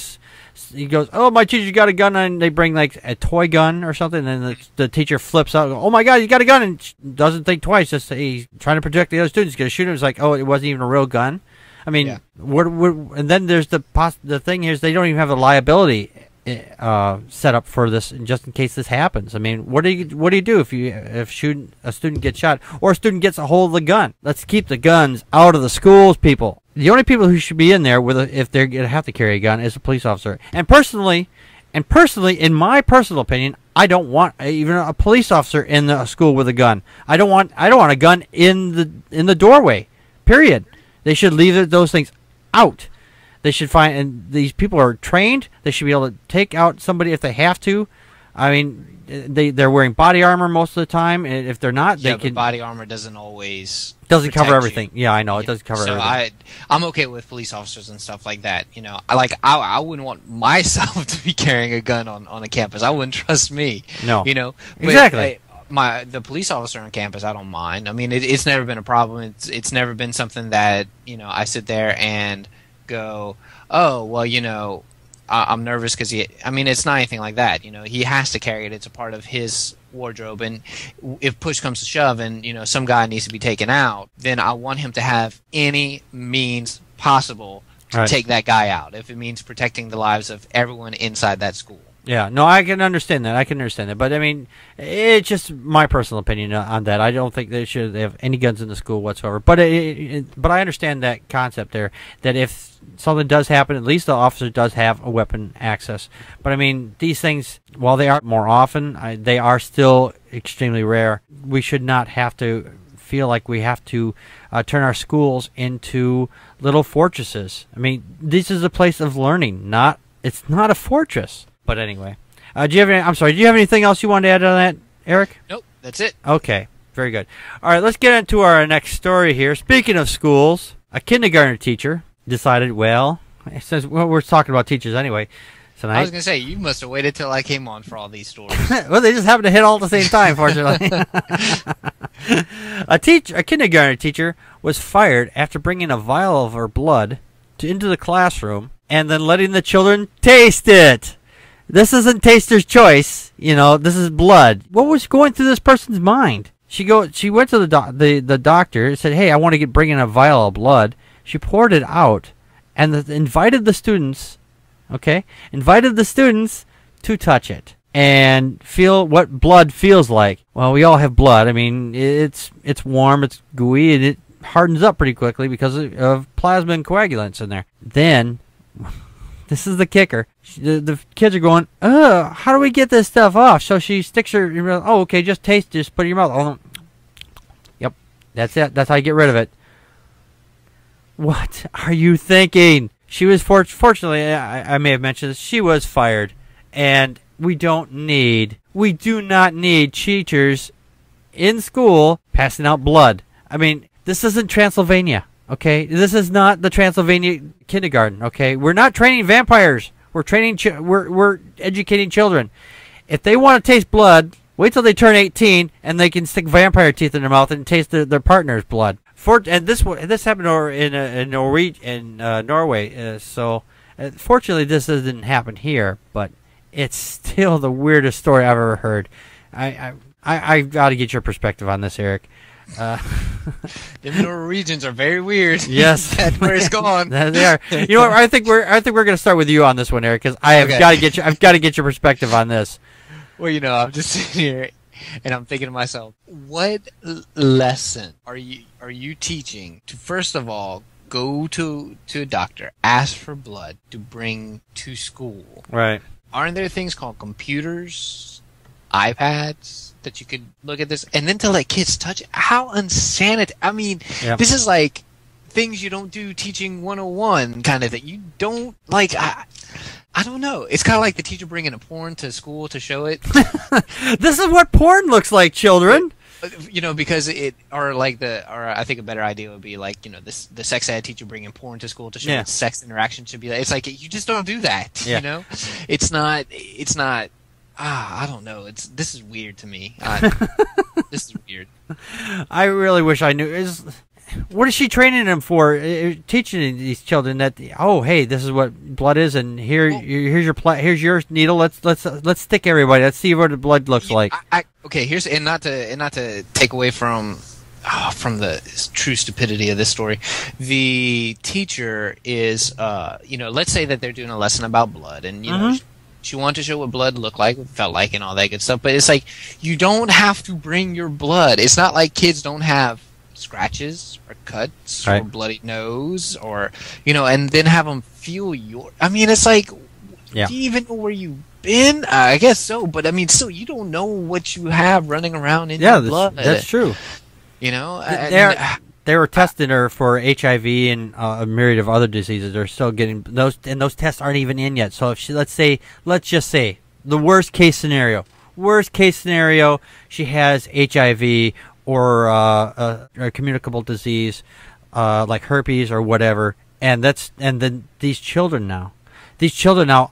[SPEAKER 3] he goes, "Oh, my teacher got a gun," and they bring like a toy gun or something, and the teacher flips out. "Oh my God, you got a gun!" and doesn't think twice. Just he's trying to protect the other students. He's gonna shoot him. It's like, oh, it wasn't even a real gun. I mean, and then there's the thing here is they don't even have a liability set up for this, just in case this happens. I mean, what do you do if a student gets shot or a student gets a hold of the gun? Let's keep the guns out of the schools, people. The only people who should be in there if they're going to have to carry a gun is a police officer. And personally, in my personal opinion, I don't want even a police officer in the school with a gun. I don't want a gun in the doorway. Period. They should leave those things out. They should find, and these people are trained. They should be able to take out somebody if they have to. I mean, they're wearing body armor most of the time, and if they're not, they can.
[SPEAKER 14] Body armor doesn't always
[SPEAKER 3] cover everything. Yeah, I know it doesn't cover everything.
[SPEAKER 14] I'm okay with police officers and stuff like that. I wouldn't want myself to be carrying a gun on a campus. I wouldn't trust me.
[SPEAKER 3] No,
[SPEAKER 14] but,
[SPEAKER 3] exactly.
[SPEAKER 14] The police officer on campus, I don't mind. I mean, it's never been a problem. It's never been something that I sit there and go, oh well, I'm nervous because it's not anything like that. He has to carry it. It's a part of his wardrobe, and if push comes to shove and some guy needs to be taken out, then I want him to have any means possible to take that guy out, if it means protecting the lives of everyone inside that school.
[SPEAKER 3] Yeah, no, I can understand that. But I mean, it's just my personal opinion on that. I don't think they should have any guns in the school whatsoever. But but I understand that concept there, that if something does happen, at least the officer does have a weapon access. But I mean, these things, while they are more often, they are still extremely rare. We should not have to feel like we have to turn our schools into little fortresses. I mean, this is a place of learning. It's not a fortress. But anyway, do you have anything else you wanted to add on that, Eric?
[SPEAKER 14] Nope, that's it.
[SPEAKER 3] Okay, very good. All right, let's get into our next story here. Speaking of schools, a kindergarten teacher decided, since we're talking about teachers anyway tonight.
[SPEAKER 14] I was going to say, you must have waited till I came on for all these stories.
[SPEAKER 3] Well, they just happened to hit all at the same time, fortunately. A kindergarten teacher was fired after bringing a vial of her blood into the classroom and then letting the children taste it. This isn't taster's choice, this is blood. What was going through this person's mind? She went to the doctor and said, hey, I want to bring in a vial of blood. She poured it out and invited the students to touch it and feel what blood feels like. Well, we all have blood. I mean, it's warm, it's gooey, and it hardens up pretty quickly because of plasma and coagulants in there. Then, this is the kicker. The kids are going, how do we get this stuff off? So she sticks her, okay, just taste it, just put it in your mouth. Oh, yep, that's it. That's how you get rid of it. What are you thinking? She was, fortunately, I may have mentioned this, she was fired. And we do not need teachers in school passing out blood. I mean, this isn't Transylvania, okay? This is not the Transylvania kindergarten, okay? We're not training vampires. We're training, we're educating children. If they want to taste blood, wait till they turn 18 and they can stick vampire teeth in their mouth and taste their partner's blood. And this happened in Norway. So fortunately, this didn't happen here, but it's still the weirdest story I've ever heard. I got to get your perspective on this, Eric.
[SPEAKER 14] The Norwegians are very weird.
[SPEAKER 3] Yes,
[SPEAKER 14] that's where it's gone.
[SPEAKER 3] They are. You know what? I think we're going to start with you on this one, Eric, because I've got to get your perspective on this.
[SPEAKER 14] Well, I'm just sitting here and I'm thinking to myself, what lesson are you teaching to, first of all, go to a doctor, ask for blood to bring to school?
[SPEAKER 3] Right.
[SPEAKER 14] Aren't there things called computers, iPads, that you could look at this, and then to let kids touch it? How unsanitary. I mean, This is like things you don't do teaching 101 kind of thing. You don't, like, I don't know. It's kind of like the teacher bringing a porn to school to show it.
[SPEAKER 3] This is what porn looks like, children.
[SPEAKER 14] Because I think a better idea would be like, the sex ed teacher bringing porn to school to show what sex interaction should be like. It's like, you just don't do that, It's not, I don't know. This is weird to me. This is weird.
[SPEAKER 3] I really wish I knew. What is she training them for? Teaching these children that, hey, this is what blood is, and here's your needle. Let's stick everybody. Let's see what the blood looks like.
[SPEAKER 14] Here's not to take away from the true stupidity of this story. The teacher is let's say that they're doing a lesson about blood, and she wanted to show what blood looked like, felt like, and all that good stuff. But it's like, you don't have to bring your blood. It's not like kids don't have scratches or cuts or bloody nose or and then have them feel your. I mean, it's like, do you even know where you've been? I guess so, but I mean, still, you don't know what you have running around in your blood.
[SPEAKER 3] That's true. They were testing her for HIV and a myriad of other diseases. They're still getting those, and those tests aren't even in yet. So if let's just say the worst case scenario, she has HIV or a communicable disease like herpes or whatever, and then these children now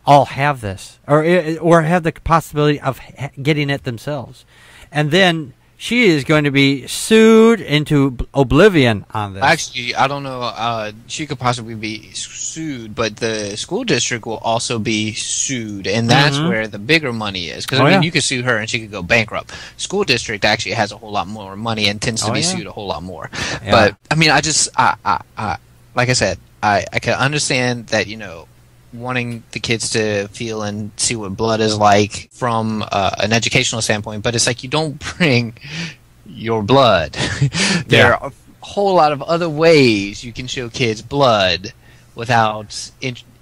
[SPEAKER 3] all have this or have the possibility of getting it themselves, and then she is going to be sued into oblivion on this.
[SPEAKER 14] Actually, I don't know. She could possibly be sued, but the school district will also be sued, and that's where the bigger money is. Because you could sue her and she could go bankrupt. School district actually has a whole lot more money and tends to be sued a whole lot more. Yeah. But I mean, I like I said, I can understand that wanting the kids to feel and see what blood is like from an educational standpoint, but it's like, you don't bring your blood. There are a whole lot of other ways you can show kids blood without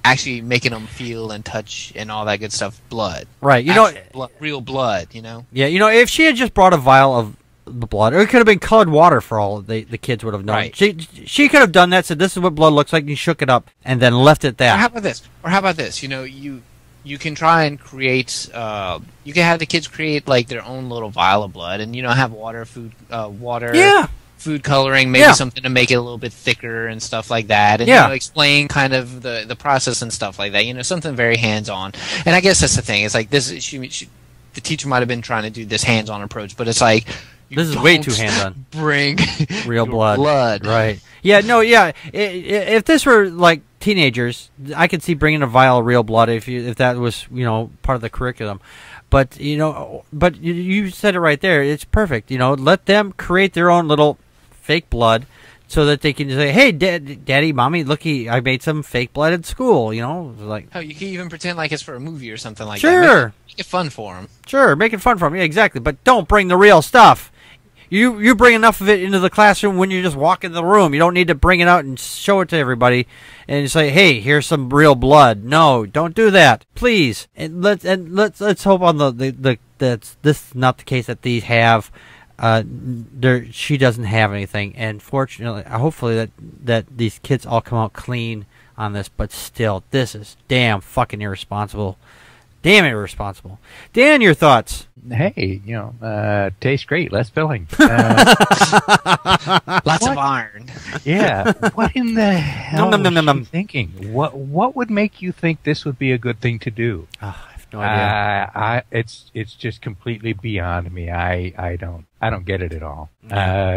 [SPEAKER 14] actually making them feel and touch and all that good stuff. Blood,
[SPEAKER 3] right?
[SPEAKER 14] Real blood.
[SPEAKER 3] Yeah, if she had just brought a vial of the blood, or it could have been colored water for all the kids would have known.
[SPEAKER 14] Right.
[SPEAKER 3] She could have done that, said this is what blood looks like, and you shook it up and then left it there.
[SPEAKER 14] Or how about this? You can try and create. You can have the kids create like their own little vial of blood, and have water, food coloring, maybe something to make it a little bit thicker and stuff like that, and explain kind of the process and stuff like that. Something very hands on. And I guess that's the thing. It's like this. The teacher might have been trying to do this hands on approach, but it's like,
[SPEAKER 3] this is way too hands-on.
[SPEAKER 14] Bring
[SPEAKER 3] real blood.
[SPEAKER 14] Blood.
[SPEAKER 3] Right. Yeah, no, yeah. If this were like teenagers, I could see bringing a vial of real blood if that was part of the curriculum. But you said it right there. It's perfect. Let them create their own little fake blood, so that they can say, "Hey, Daddy, Mommy, look, I made some fake blood at school." Like.
[SPEAKER 14] Oh, you can even pretend like it's for a movie or something like
[SPEAKER 3] that.
[SPEAKER 14] Sure. Make it fun for them.
[SPEAKER 3] Sure, make it fun for them. Yeah, exactly. But don't bring the real stuff. You bring enough of it into the classroom when you just walk in the room. You don't need to bring it out and show it to everybody and say, "Hey, here's some real blood." No, don't do that, please. And let's hope on that this is not the case that these have. She doesn't have anything, and fortunately, hopefully that these kids all come out clean on this. But still, this is damn fucking irresponsible. Damn irresponsible. Dan, your thoughts?
[SPEAKER 13] Hey, tastes great. Less filling.
[SPEAKER 14] Lots of iron.
[SPEAKER 13] Yeah. What in the hell was she thinking? What would make you think this would be a good thing to do?
[SPEAKER 3] I have no idea.
[SPEAKER 13] It's just completely beyond me. I don't get it at all.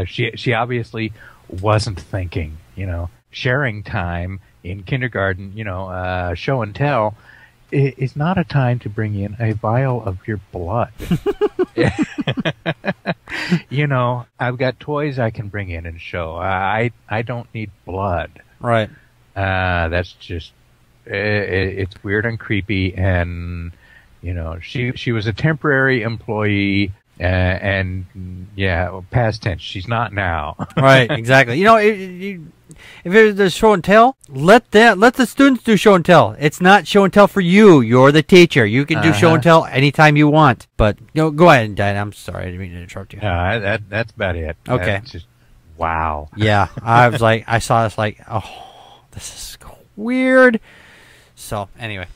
[SPEAKER 13] She obviously wasn't thinking. Sharing time in kindergarten. Show and tell. It's not a time to bring in a vial of your blood. I've got toys I can bring in and show. I don't need blood.
[SPEAKER 3] Right.
[SPEAKER 13] That's just it's weird and creepy. And she was a temporary employee. And past tense. She's not now.
[SPEAKER 3] Right. Exactly. If it's a show and tell, let the students do show and tell. It's not show and tell for you. You're the teacher. You can do show and tell anytime you want. But go ahead, Dan. I'm sorry, I didn't mean to interrupt you.
[SPEAKER 13] That's about it.
[SPEAKER 3] Okay.
[SPEAKER 13] That's just wow.
[SPEAKER 3] Yeah, I was like, I saw this like, oh, this is weird. So anyway,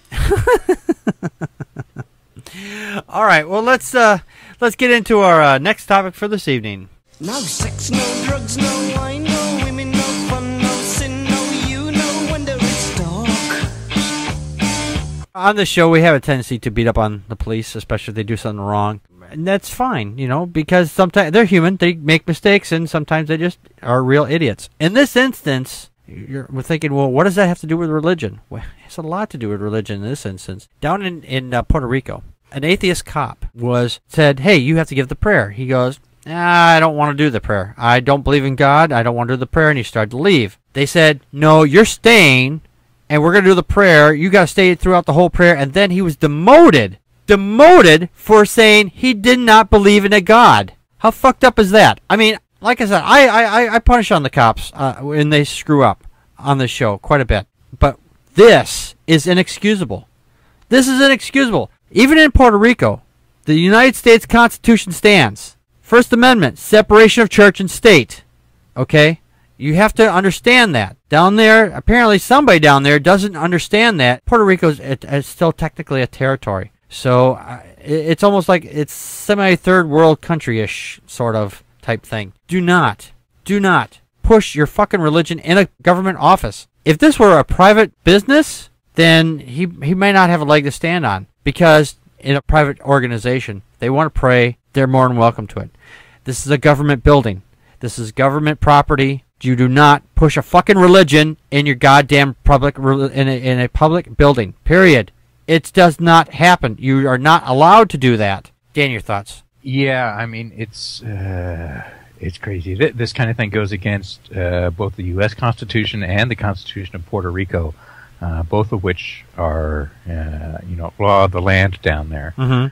[SPEAKER 3] all right. Well, let's get into our next topic for this evening.
[SPEAKER 12] No sex, no drugs, no wine, no women, no fun, no sin, no you, no wonder it's dark.
[SPEAKER 3] On this show, we have a tendency to beat up on the police, especially if they do something wrong. And that's fine, because sometimes they're human. They make mistakes, and sometimes they just are real idiots. In this instance, we're thinking, well, what does that have to do with religion? Well, it has a lot to do with religion in this instance. Down in Puerto Rico, an atheist cop said, "Hey, you have to give the prayer." He goes, "I don't want to do the prayer. I don't believe in God. I don't want to do the prayer." And he started to leave. They said, "No, you're staying, and we're going to do the prayer. You got to stay throughout the whole prayer." And then he was demoted for saying he did not believe in a God. How fucked up is that? I mean, like I said, I punish on the cops when they screw up on this show quite a bit. But this is inexcusable. This is inexcusable. Even in Puerto Rico, the United States Constitution stands. First Amendment, separation of church and state. Okay? You have to understand that. Down there, apparently somebody down there doesn't understand that. Puerto Rico is still technically a territory. So it's almost like it's semi-third world country-ish sort of type thing. Do not push your fucking religion in a government office. If this were a private business, then he may not have a leg to stand on. Because in a private organization, they want to pray, they're more than welcome to it. This is a government building. This is government property. You do not push a fucking religion in your goddamn public in a public building. Period. It does not happen. You are not allowed to do that. Dan, your thoughts?
[SPEAKER 13] Yeah, I mean it's crazy. This kind of thing goes against both the U.S. Constitution and the Constitution of Puerto Rico, both of which are law of the land down there.
[SPEAKER 3] Mm-hmm.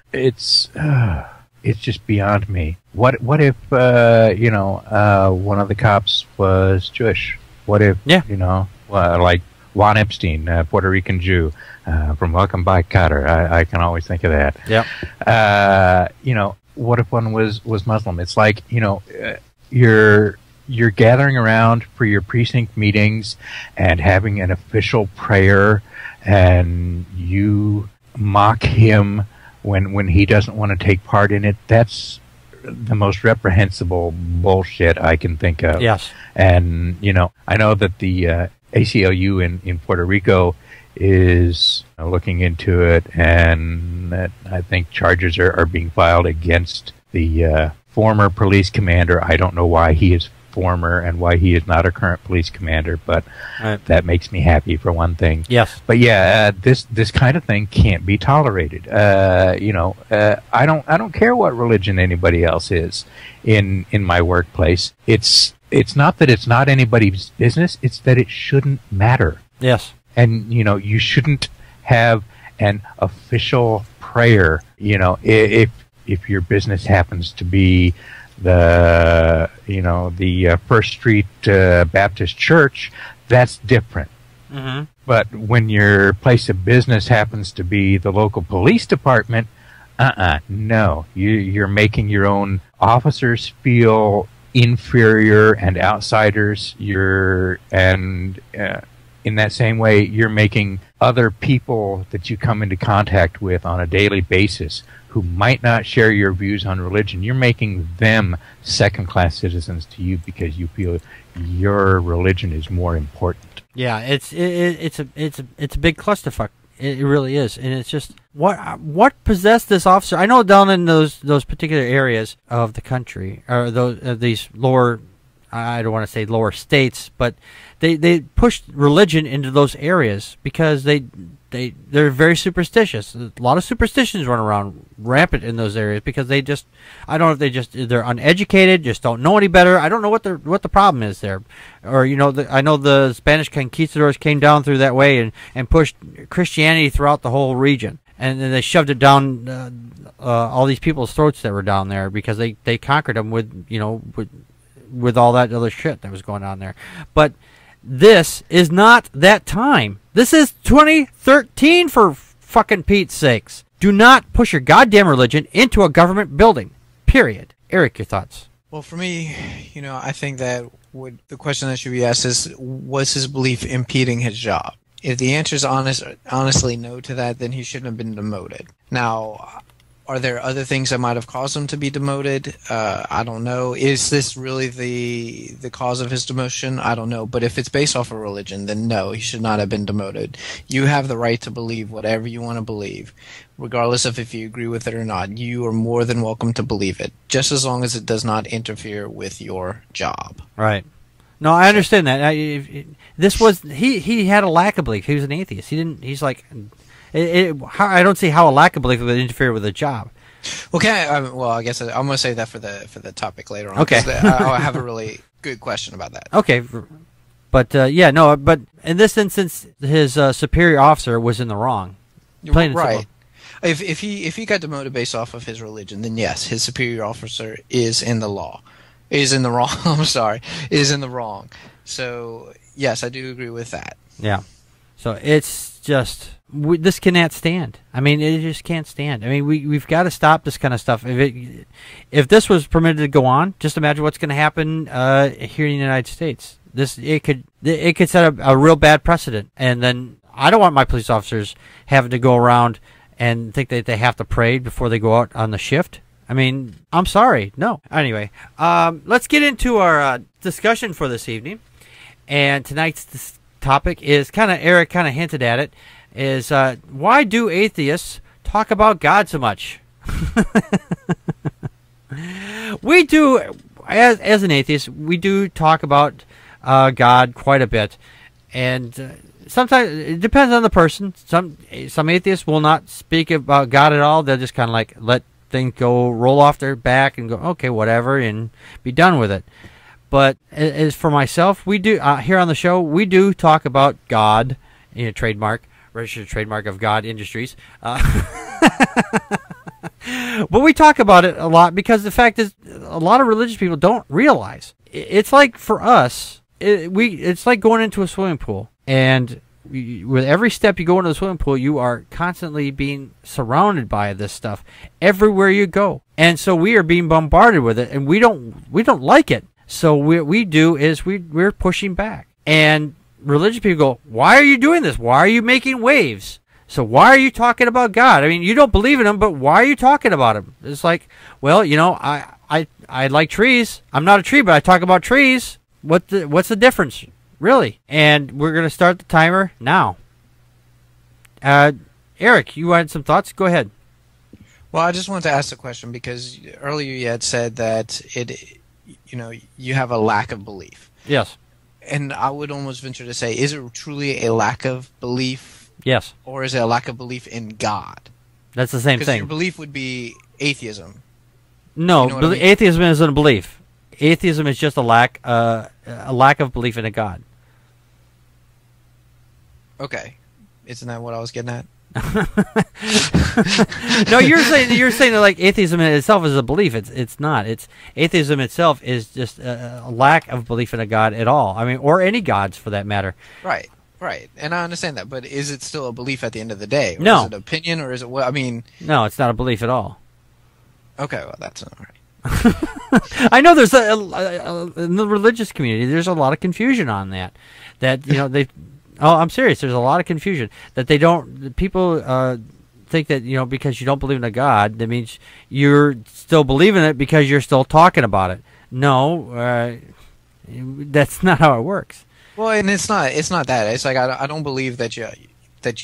[SPEAKER 13] It's just beyond me. What if one of the cops was Jewish? What if like Juan Epstein, Puerto Rican Jew from Welcome by Kotter? I can always think of that.
[SPEAKER 3] Yep.
[SPEAKER 13] What if one was Muslim? It's like you're gathering around for your precinct meetings and having an official prayer, and you mock him when he doesn't want to take part in it. That's the most reprehensible bullshit I can think of.
[SPEAKER 3] Yes.
[SPEAKER 13] And, I know that the ACLU in Puerto Rico is looking into it, and that I think charges are being filed against the former police commander. I don't know why he is former and why he is not a current police commander, but
[SPEAKER 3] Right.
[SPEAKER 13] that makes me happy for one thing.
[SPEAKER 3] Yes.
[SPEAKER 13] But yeah, this kind of thing can't be tolerated. I don't care what religion anybody else is in my workplace. It's not that it's not anybody's business, it's that it shouldn't matter.
[SPEAKER 3] Yes.
[SPEAKER 13] And you shouldn't have an official prayer, if your business happens to be the First Street Baptist Church, that's different.
[SPEAKER 3] Mm-hmm.
[SPEAKER 13] But when your place of business happens to be the local police department, no, you're making your own officers feel inferior and outsiders. In that same way, you're making other people that you come into contact with on a daily basis who might not share your views on religion, you're making them second-class citizens to you because you feel your religion is more important.
[SPEAKER 3] Yeah, it's a big clusterfuck. It really is, and it's just what possessed this officer. I know down in those particular areas of the country, or these lower, I don't want to say lower states, but they pushed religion into those areas because they're very superstitious. A lot of superstitions run around rampant in those areas because they're uneducated, just don't know any better. I don't know what the problem is there, or I know the Spanish conquistadors came down through that way and pushed Christianity throughout the whole region, and then they shoved it down all these people's throats that were down there because they conquered them with all that other shit that was going on there. But this is not that time. This is 2013, for fucking Pete's sakes. Do not push your goddamn religion into a government building. Period. Eric, your thoughts?
[SPEAKER 14] Well, for me, I think that the question that should be asked is, was his belief impeding his job? If the answer is honestly no to that, then he shouldn't have been demoted. Now, are there other things that might have caused him to be demoted? I don't know. Is this really the cause of his demotion? I don't know. But if it's based off of religion, then no, he should not have been demoted. You have the right to believe whatever you want to believe, regardless of if you agree with it or not. You are more than welcome to believe it, just as long as it does not interfere with your job.
[SPEAKER 3] Right. No, I understand that. This was he had a lack of belief. He was an atheist. He's like. I don't see how a lack of belief would interfere with a job.
[SPEAKER 14] Okay, well, I guess I'm going to say that for the topic later on.
[SPEAKER 3] Okay,
[SPEAKER 14] I have a really good question about that.
[SPEAKER 3] Okay, but but in this instance, his superior officer was in the wrong.
[SPEAKER 14] Right. If he got demoted based off of his religion, then yes, his superior officer is in the law. Is in the wrong. I'm sorry. Is in the wrong. So yes, I do agree with that.
[SPEAKER 3] Yeah. So it's just this cannot stand. I mean, it just can't stand. I mean, we've got to stop this kind of stuff. If this was permitted to go on, just imagine what's going to happen here in the United States. It could set a real bad precedent. And then I don't want my police officers having to go around and think that they have to pray before they go out on the shift. I mean, I'm sorry. No. Anyway, let's get into our discussion for this evening. And tonight's topic is Eric kind of hinted at it, is why do atheists talk about God so much? We do, as an atheist, we do talk about God quite a bit, and sometimes it depends on the person. Some atheists will not speak about God at all. They'll just kind of like let things roll off their back and go, okay, whatever, and be done with it. But as for myself, we do here on the show, we do talk about God, registered trademark of God Industries. But we talk about it a lot because the fact is, a lot of religious people don't realize. It's like for us, it's like going into a swimming pool, and with every step you go into the swimming pool, you are constantly being surrounded by this stuff everywhere you go, and so we are being bombarded with it, and we don't like it. So what we do is we're pushing back. And religious people go, why are you doing this? Why are you making waves? So why are you talking about God? I mean, you don't believe in him, but why are you talking about him? It's like, well, I like trees. I'm not a tree, but I talk about trees. What's the difference, really? And we're going to start the timer now. Eric, you had some thoughts? Go ahead.
[SPEAKER 14] Well, I just wanted to ask a question because earlier you had said that you have a lack of belief.
[SPEAKER 3] Yes.
[SPEAKER 14] And I would almost venture to say, is it truly a lack of belief?
[SPEAKER 3] Yes.
[SPEAKER 14] Or is it a lack of belief in God?
[SPEAKER 3] That's the same
[SPEAKER 14] Because
[SPEAKER 3] thing.
[SPEAKER 14] your belief would be atheism.
[SPEAKER 3] No,
[SPEAKER 14] You know what I mean?
[SPEAKER 3] atheism isn't a belief. Atheism is just a lack of belief in a God.
[SPEAKER 14] Okay. Isn't that what I was getting at?
[SPEAKER 3] No, you're saying that like atheism in itself is a belief. It's not. It's atheism itself is just a lack of belief in a God at all. I mean, or any gods for that matter.
[SPEAKER 14] Right. And I understand that, but is it still a belief at the end of the day? Or
[SPEAKER 3] No.
[SPEAKER 14] Is it opinion, or is it what? I mean.
[SPEAKER 3] No, it's not a belief at all.
[SPEAKER 14] Okay, well that's all right.
[SPEAKER 3] I know there's in the religious community there's a lot of confusion on that. That they. Oh, I'm serious. There's a lot of confusion that people think that because you don't believe in a God, that means you're still believing it because you're still talking about it. No, that's not how it works.
[SPEAKER 14] Well, and it's not that. It's like I don't believe that you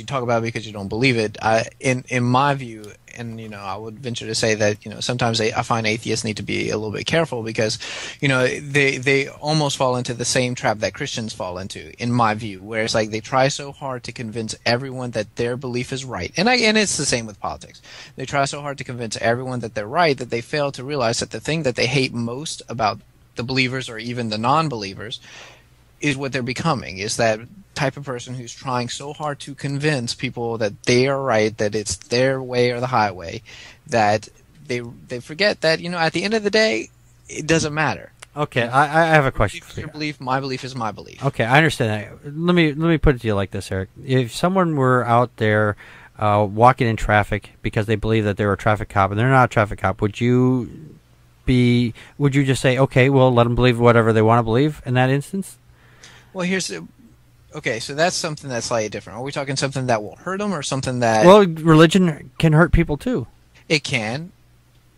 [SPEAKER 14] talk about it because you don't believe it. In my view, and I would venture to say that sometimes I find atheists need to be a little bit careful because they almost fall into the same trap that Christians fall into, in my view, where it's like they try so hard to convince everyone that their belief is right, and it's the same with politics. They try so hard to convince everyone that they're right that they fail to realize that the thing that they hate most about the believers or even the non-believers is what they're becoming, is that type of person who's trying so hard to convince people that they are right, that it's their way or the highway, that they forget that at the end of the day it doesn't matter.
[SPEAKER 3] Okay, I have a question for you.
[SPEAKER 14] Your belief, my belief is my belief.
[SPEAKER 3] Okay, I understand that. Let me put it to you like this, Eric. If someone were out there walking in traffic because they believe that they're a traffic cop and they're not a traffic cop, would you just say, okay, well, let them believe whatever they want to believe in that instance?
[SPEAKER 14] Well, okay, so that's something that's slightly different. Are we talking something that will hurt them or something that...
[SPEAKER 3] Well, religion can hurt people too.
[SPEAKER 14] It can.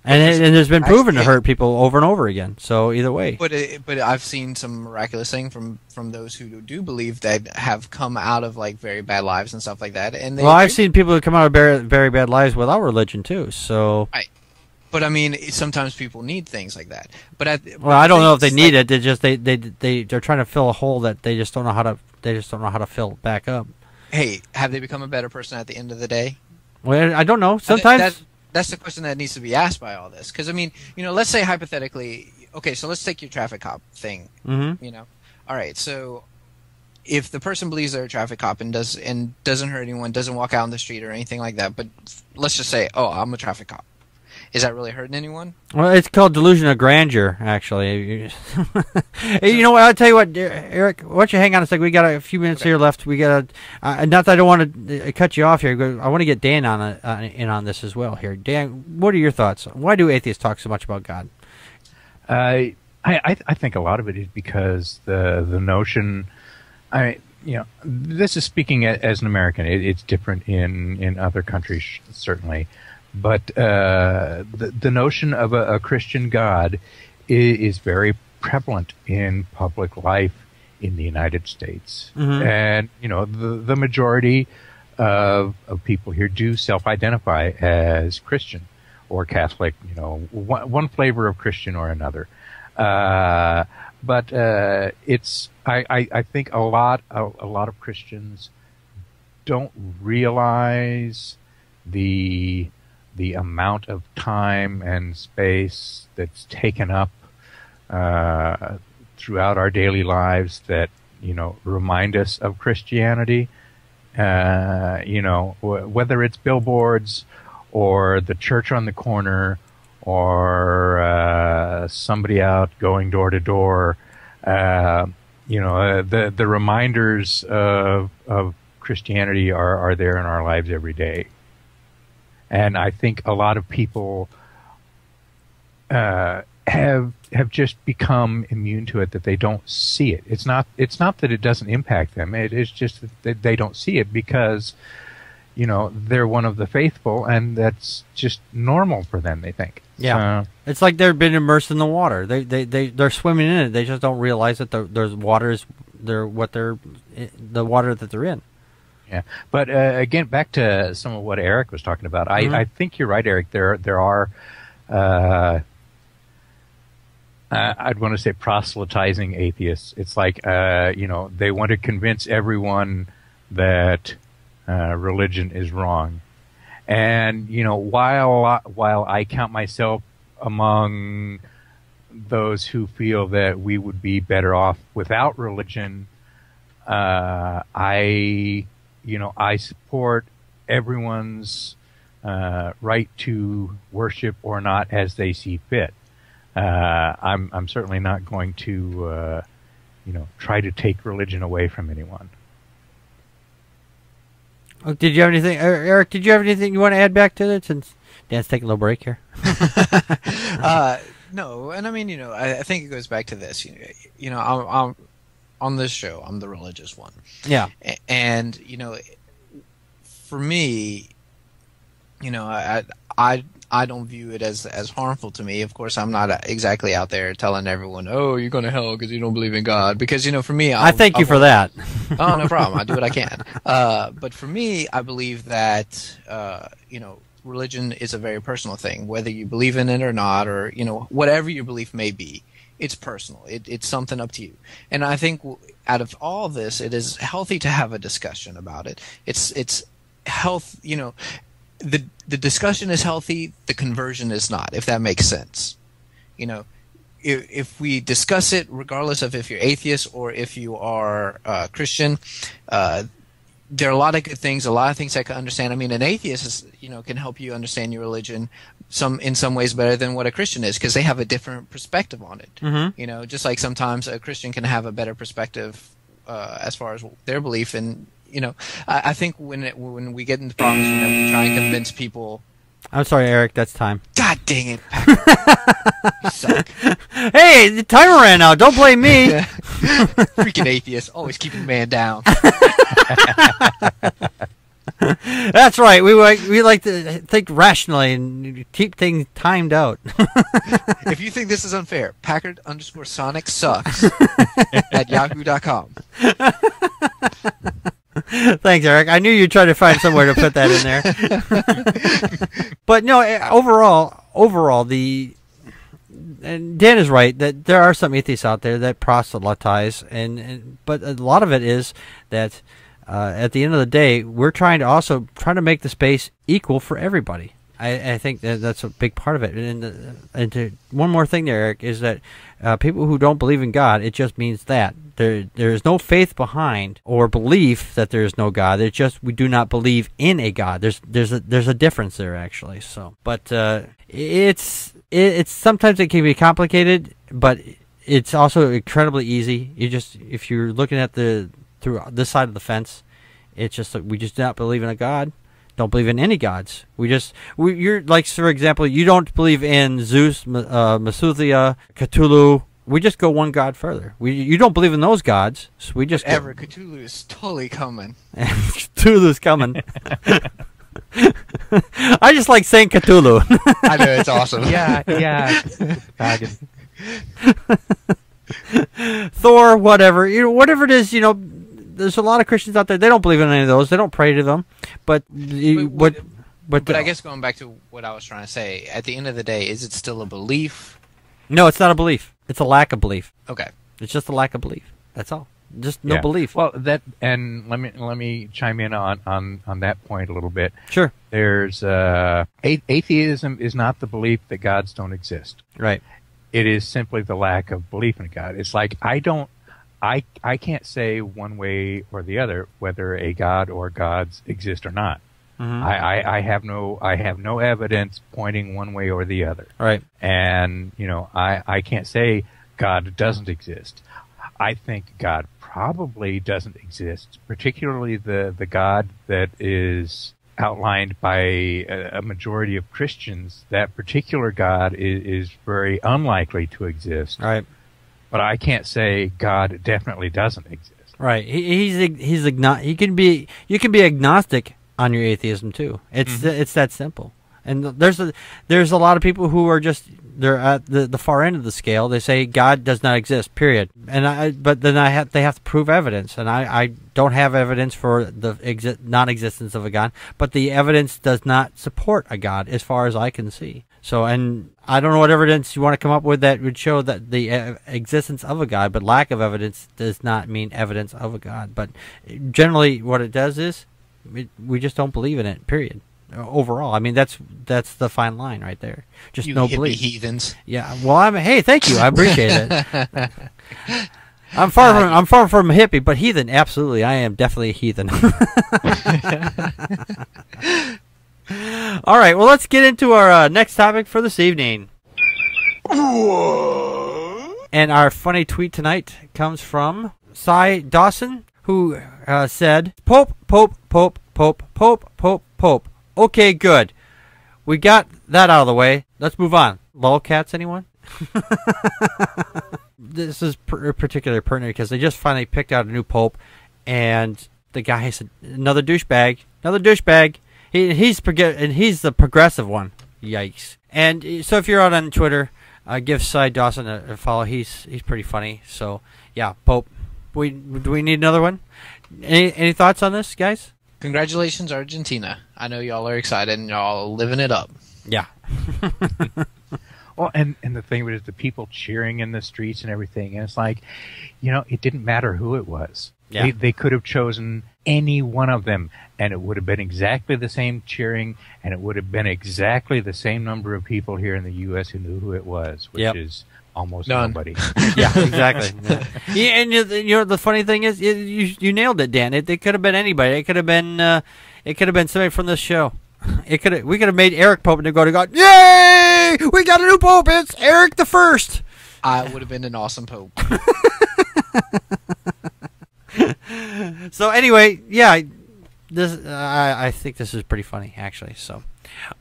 [SPEAKER 3] And there's been proven to hurt people over and over again. So either way.
[SPEAKER 14] But I've seen some miraculous thing from those who do believe that have come out of like very bad lives and stuff like that. And
[SPEAKER 3] I've seen people who come out of very bad lives without religion too. So.
[SPEAKER 14] Right. But I mean, sometimes people need things like that. But
[SPEAKER 3] I don't know if they need it. They just they're trying to fill a hole that they just don't know how to fill back up.
[SPEAKER 14] Hey, have they become a better person at the end of the day?
[SPEAKER 3] Well, I don't know. Sometimes
[SPEAKER 14] that's the question that needs to be asked by all this. Because I mean, let's say hypothetically, okay, so let's take your traffic cop thing.
[SPEAKER 3] Mm-hmm.
[SPEAKER 14] All right, so if the person believes they're a traffic cop and doesn't hurt anyone, doesn't walk out on the street or anything like that, but let's just say, oh, I'm a traffic cop. Is that really hurting anyone?
[SPEAKER 3] Well, it's called delusion of grandeur, actually. You know what? I'll tell you what, Eric. Why don't you hang on a second? We got a few minutes here left. We got not that I don't want to cut you off here. But I want to get Dan in on this as well. Here, Dan, what are your thoughts? Why do atheists talk so much about God?
[SPEAKER 13] I think a lot of it is because the notion. This is speaking as an American. It's different in other countries, certainly. But the notion of a Christian God is very prevalent in public life in the United States.
[SPEAKER 3] Mm-hmm.
[SPEAKER 13] And, the majority of people here do self-identify as Christian or Catholic, one flavor of Christian or another. But I think a lot of Christians don't realize the amount of time and space that's taken up throughout our daily lives that remind us of Christianity. Whether it's billboards or the church on the corner or somebody out going door to door, the reminders of Christianity are there in our lives every day. And I think a lot of people have just become immune to it, that they don't see it. It's not that it doesn't impact them. It's just that they don't see it because, they're one of the faithful, and that's just normal for them, they think.
[SPEAKER 3] Yeah, it's like they've been immersed in the water. They're swimming in it. They just don't realize that there's the water that they're in.
[SPEAKER 13] Yeah, but again, back to some of what Eric was talking about. I think you're right, Eric. There are I'd want to say proselytizing atheists. It's like, they want to convince everyone that religion is wrong. And, while I count myself among those who feel that we would be better off without religion, I support everyone's right to worship or not as they see fit. I'm certainly not going to, try to take religion away from anyone.
[SPEAKER 3] Oh, did you have anything, Eric? Did you have anything you want to add back to it? Since Dan's taking a little break here.
[SPEAKER 14] No, and I mean, I think it goes back to this. I'm on this show. I'm the religious one.
[SPEAKER 3] Yeah.
[SPEAKER 14] And for me, I don't view it as harmful to me. Of course, I'm not exactly out there telling everyone, "Oh, you're going to hell because you don't believe in God." Because for me,
[SPEAKER 3] I thank you for that.
[SPEAKER 14] Oh, no problem. I do what I can. But for me, I believe that religion is a very personal thing. Whether you believe in it or not, or whatever your belief may be, it's personal. It's something up to you. And I think out of all this, it is healthy to have a discussion about it. It's health. The discussion is healthy, the conversion is not, if that makes sense. If we discuss it, regardless of if you're atheist or if you are Christian, there are a lot of good things, a lot of things I can understand. I mean, an atheist is, can help you understand your religion in some ways better than what a Christian is, because they have a different perspective on it.
[SPEAKER 3] Mm-hmm.
[SPEAKER 14] Just like sometimes a Christian can have a better perspective as far as their belief. And I think when we get into problems, we try and convince people.
[SPEAKER 3] I'm sorry, Eric. That's time.
[SPEAKER 14] God dang it, Packard. You suck.
[SPEAKER 3] Hey, the timer ran out. Don't blame me.
[SPEAKER 14] Freaking atheist, always keeping the man down.
[SPEAKER 3] That's right. We like to think rationally and keep things timed out.
[SPEAKER 14] If you think this is unfair, Packard_Sonic sucks at yahoo.com.
[SPEAKER 3] Thanks, Eric. I knew you'd try to find somewhere to put that in there. But no, overall, and Dan is right that there are some atheists out there that proselytize, but a lot of it is that at the end of the day, we're trying to make the space equal for everybody. I think that's a big part of it. And one more thing there, Eric, is that people who don't believe in God, it just means that there is no faith behind or belief that there is no God. It's just we do not believe in a God. There's a difference there actually. So, but it's sometimes it can be complicated, but it's also incredibly easy. If you're looking at through this side of the fence, it's just like we just do not believe in a God. Don't believe in any gods. You're like, for example, you don't believe in Zeus, Methuselah, Cthulhu. We just go one god further. You don't believe in those gods, so we just
[SPEAKER 14] Cthulhu is totally coming.
[SPEAKER 3] Cthulhu's coming. I just like saying Cthulhu.
[SPEAKER 14] I know, it's awesome.
[SPEAKER 13] Yeah.
[SPEAKER 3] Thor, whatever. Whatever it is, there's a lot of Christians out there. They don't believe in any of those. They don't pray to them. But
[SPEAKER 14] I guess going back to what I was trying to say, at the end of the day, is it still a belief?
[SPEAKER 3] No, it's not a belief. It's a lack of belief.
[SPEAKER 14] Okay.
[SPEAKER 3] It's just a lack of belief. That's all. Just no belief.
[SPEAKER 13] Well, and let me chime in on that point a little bit.
[SPEAKER 3] Sure.
[SPEAKER 13] There's atheism is not the belief that gods don't exist.
[SPEAKER 3] Right.
[SPEAKER 13] It is simply the lack of belief in God. It's like I can't say one way or the other whether a god or gods exist or not.
[SPEAKER 3] Mm-hmm.
[SPEAKER 13] I have no evidence pointing one way or the other.
[SPEAKER 3] Right.
[SPEAKER 13] And I can't say God doesn't exist. I think God probably doesn't exist, particularly the God that is outlined by a majority of Christians. That particular God is very unlikely to exist.
[SPEAKER 3] Right.
[SPEAKER 13] But I can't say God definitely doesn't exist.
[SPEAKER 3] Right. You can be agnostic on your atheism too. It's that simple. And there's a lot of people who are they're at the far end of the scale. They say God does not exist. Period. But then they have to prove evidence, and I don't have evidence for the non-existence of a God. But the evidence does not support a God, as far as I can see. So, and I don't know what evidence you want to come up with that would show that the existence of a God, but lack of evidence does not mean evidence of a God. But generally, what it does is we just don't believe in it. Period. Overall, I mean that's the fine line right there. Just
[SPEAKER 14] You
[SPEAKER 3] no
[SPEAKER 14] hippie
[SPEAKER 3] belief.
[SPEAKER 14] heathens.
[SPEAKER 3] Yeah. Well, hey, thank you. I appreciate it. I'm far from a hippie, but heathen. Absolutely, I am definitely a heathen. All right, well, let's get into our next topic for this evening. And our funny tweet tonight comes from Cy Dawson, who said, Pope, Pope, Pope, Pope, Pope, Pope, Pope. Okay, good. We got that out of the way. Let's move on. Lolcats, anyone? This is particularly pertinent because they just finally picked out a new pope, and the guy said, another douchebag. He's the progressive one. Yikes. And so if you're out on Twitter, give Cy Dawson a follow. He's pretty funny. So yeah, Pope. Do we need another one? Any thoughts on this, guys?
[SPEAKER 14] Congratulations, Argentina. I know y'all are excited and y'all are living it up.
[SPEAKER 3] Yeah.
[SPEAKER 13] Well, and the thing of it is the people cheering in the streets and everything. And it's like, it didn't matter who it was.
[SPEAKER 3] Yeah.
[SPEAKER 13] They could have chosen any one of them, and it would have been exactly the same cheering, and it would have been exactly the same number of people here in the U.S. who knew who it was, which is almost
[SPEAKER 14] none.
[SPEAKER 13] Nobody.
[SPEAKER 3] Yeah, exactly. Yeah, and the funny thing is, you nailed it, Dan. It could have been anybody. It could have been somebody from this show. We could have made Eric Pope and go to God. Yay! We got a new Pope. It's Eric the First.
[SPEAKER 14] I would have been an awesome Pope.
[SPEAKER 3] So anyway, yeah, this I think this is pretty funny actually. So,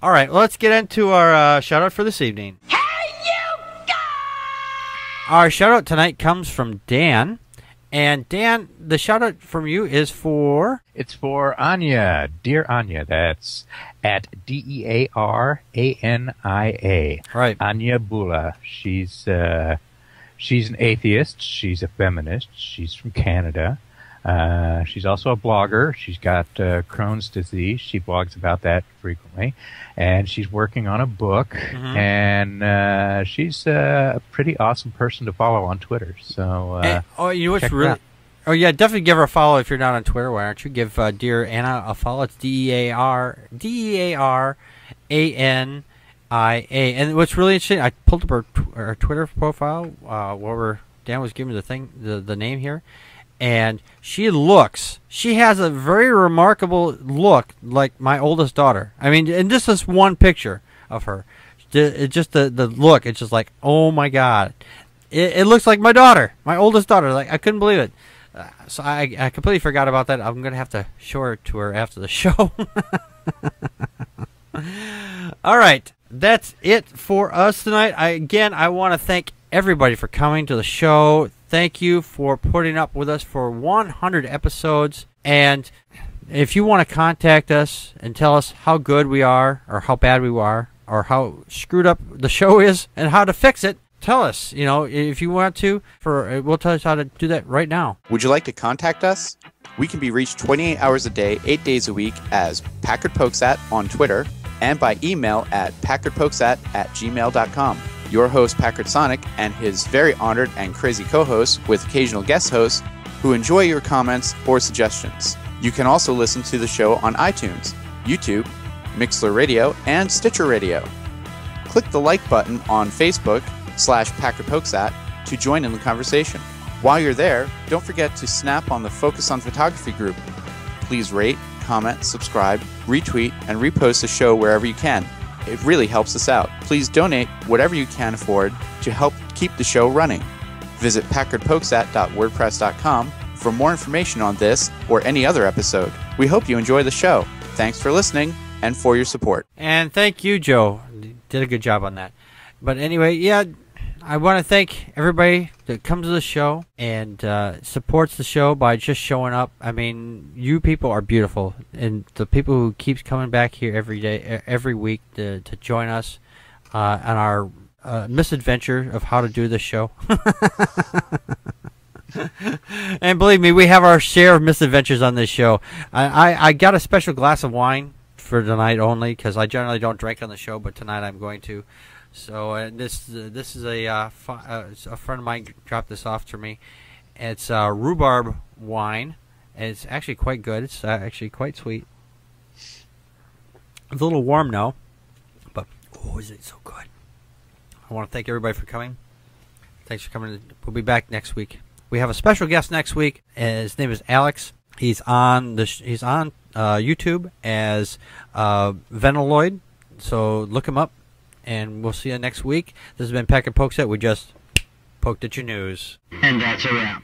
[SPEAKER 3] all right, well, let's get into our shout out for this evening. Hey, you guys! Our shout out tonight comes from Dan, and Dan, the shout out from you is for
[SPEAKER 13] It's for Anya, dear Anya. That's at DearAnia.
[SPEAKER 3] Right,
[SPEAKER 13] Anya Bula. She's an atheist. She's a feminist. She's from Canada. She's also a blogger. She's got Crohn's disease. She blogs about that frequently. And she's working on a book.
[SPEAKER 3] Mm-hmm.
[SPEAKER 13] And she's a pretty awesome person to follow on Twitter. So
[SPEAKER 3] you know what's
[SPEAKER 13] check her
[SPEAKER 3] really
[SPEAKER 13] out.
[SPEAKER 3] Oh yeah, definitely give her a follow if you're not on Twitter. Why don't you give dear Anna a follow? It's DearAnia. And what's really interesting, I pulled up her Twitter profile where Dan was giving the name here, and she has a very remarkable look like my oldest daughter. I mean, and just this one picture of her, just the look, it's just like, oh my God, it looks like my daughter, my oldest daughter. Like, I couldn't believe it. So I completely forgot about that. I'm gonna have to show her to her after the show. All right, that's it for us tonight. I want to thank everybody for coming to the show. Thank you for putting up with us for 100 episodes. And if you want to contact us and tell us how good we are, or how bad we are, or how screwed up the show is, and how to fix it, tell us. If you want to, we'll tell you how to do that right now.
[SPEAKER 6] Would you like to contact us? We can be reached 28 hours a day, 8 days a week as Packard Pokesat on Twitter and by email at packardpokesat@gmail.com. Your host, Packard Sonic, and his very honored and crazy co-hosts with occasional guest hosts who enjoy your comments or suggestions. You can also listen to the show on iTunes, YouTube, Mixler Radio, and Stitcher Radio. Click the like button on Facebook/Packard Pokesat to join in the conversation. While you're there, don't forget to snap on the Focus on Photography group. Please rate, comment, subscribe, retweet, and repost the show wherever you can. It really helps us out. Please donate whatever you can afford to help keep the show running. Visit packardpokesat.wordpress.com for more information on this or any other episode. We hope you enjoy the show. Thanks for listening and for your support.
[SPEAKER 3] And thank you, Joe. You did a good job on that. But anyway, yeah, I want to thank everybody that comes to the show and supports the show by just showing up. I mean, you people are beautiful, and the people who keeps coming back here every day, every week to join us on our misadventure of how to do this show. And believe me, we have our share of misadventures on this show. I got a special glass of wine for tonight only, because I generally don't drink on the show, but tonight I'm going to. So this is a friend of mine dropped this off to me. It's rhubarb wine. And it's actually quite good. It's actually quite sweet. It's a little warm now, but oh, is it so good? I want to thank everybody for coming. Thanks for coming. We'll be back next week. We have a special guest next week. His name is Alex. He's on YouTube as Venaloid. So look him up, and we'll see you next week. This has been Packard Pokes It. We just poked at your news.
[SPEAKER 2] And that's a wrap.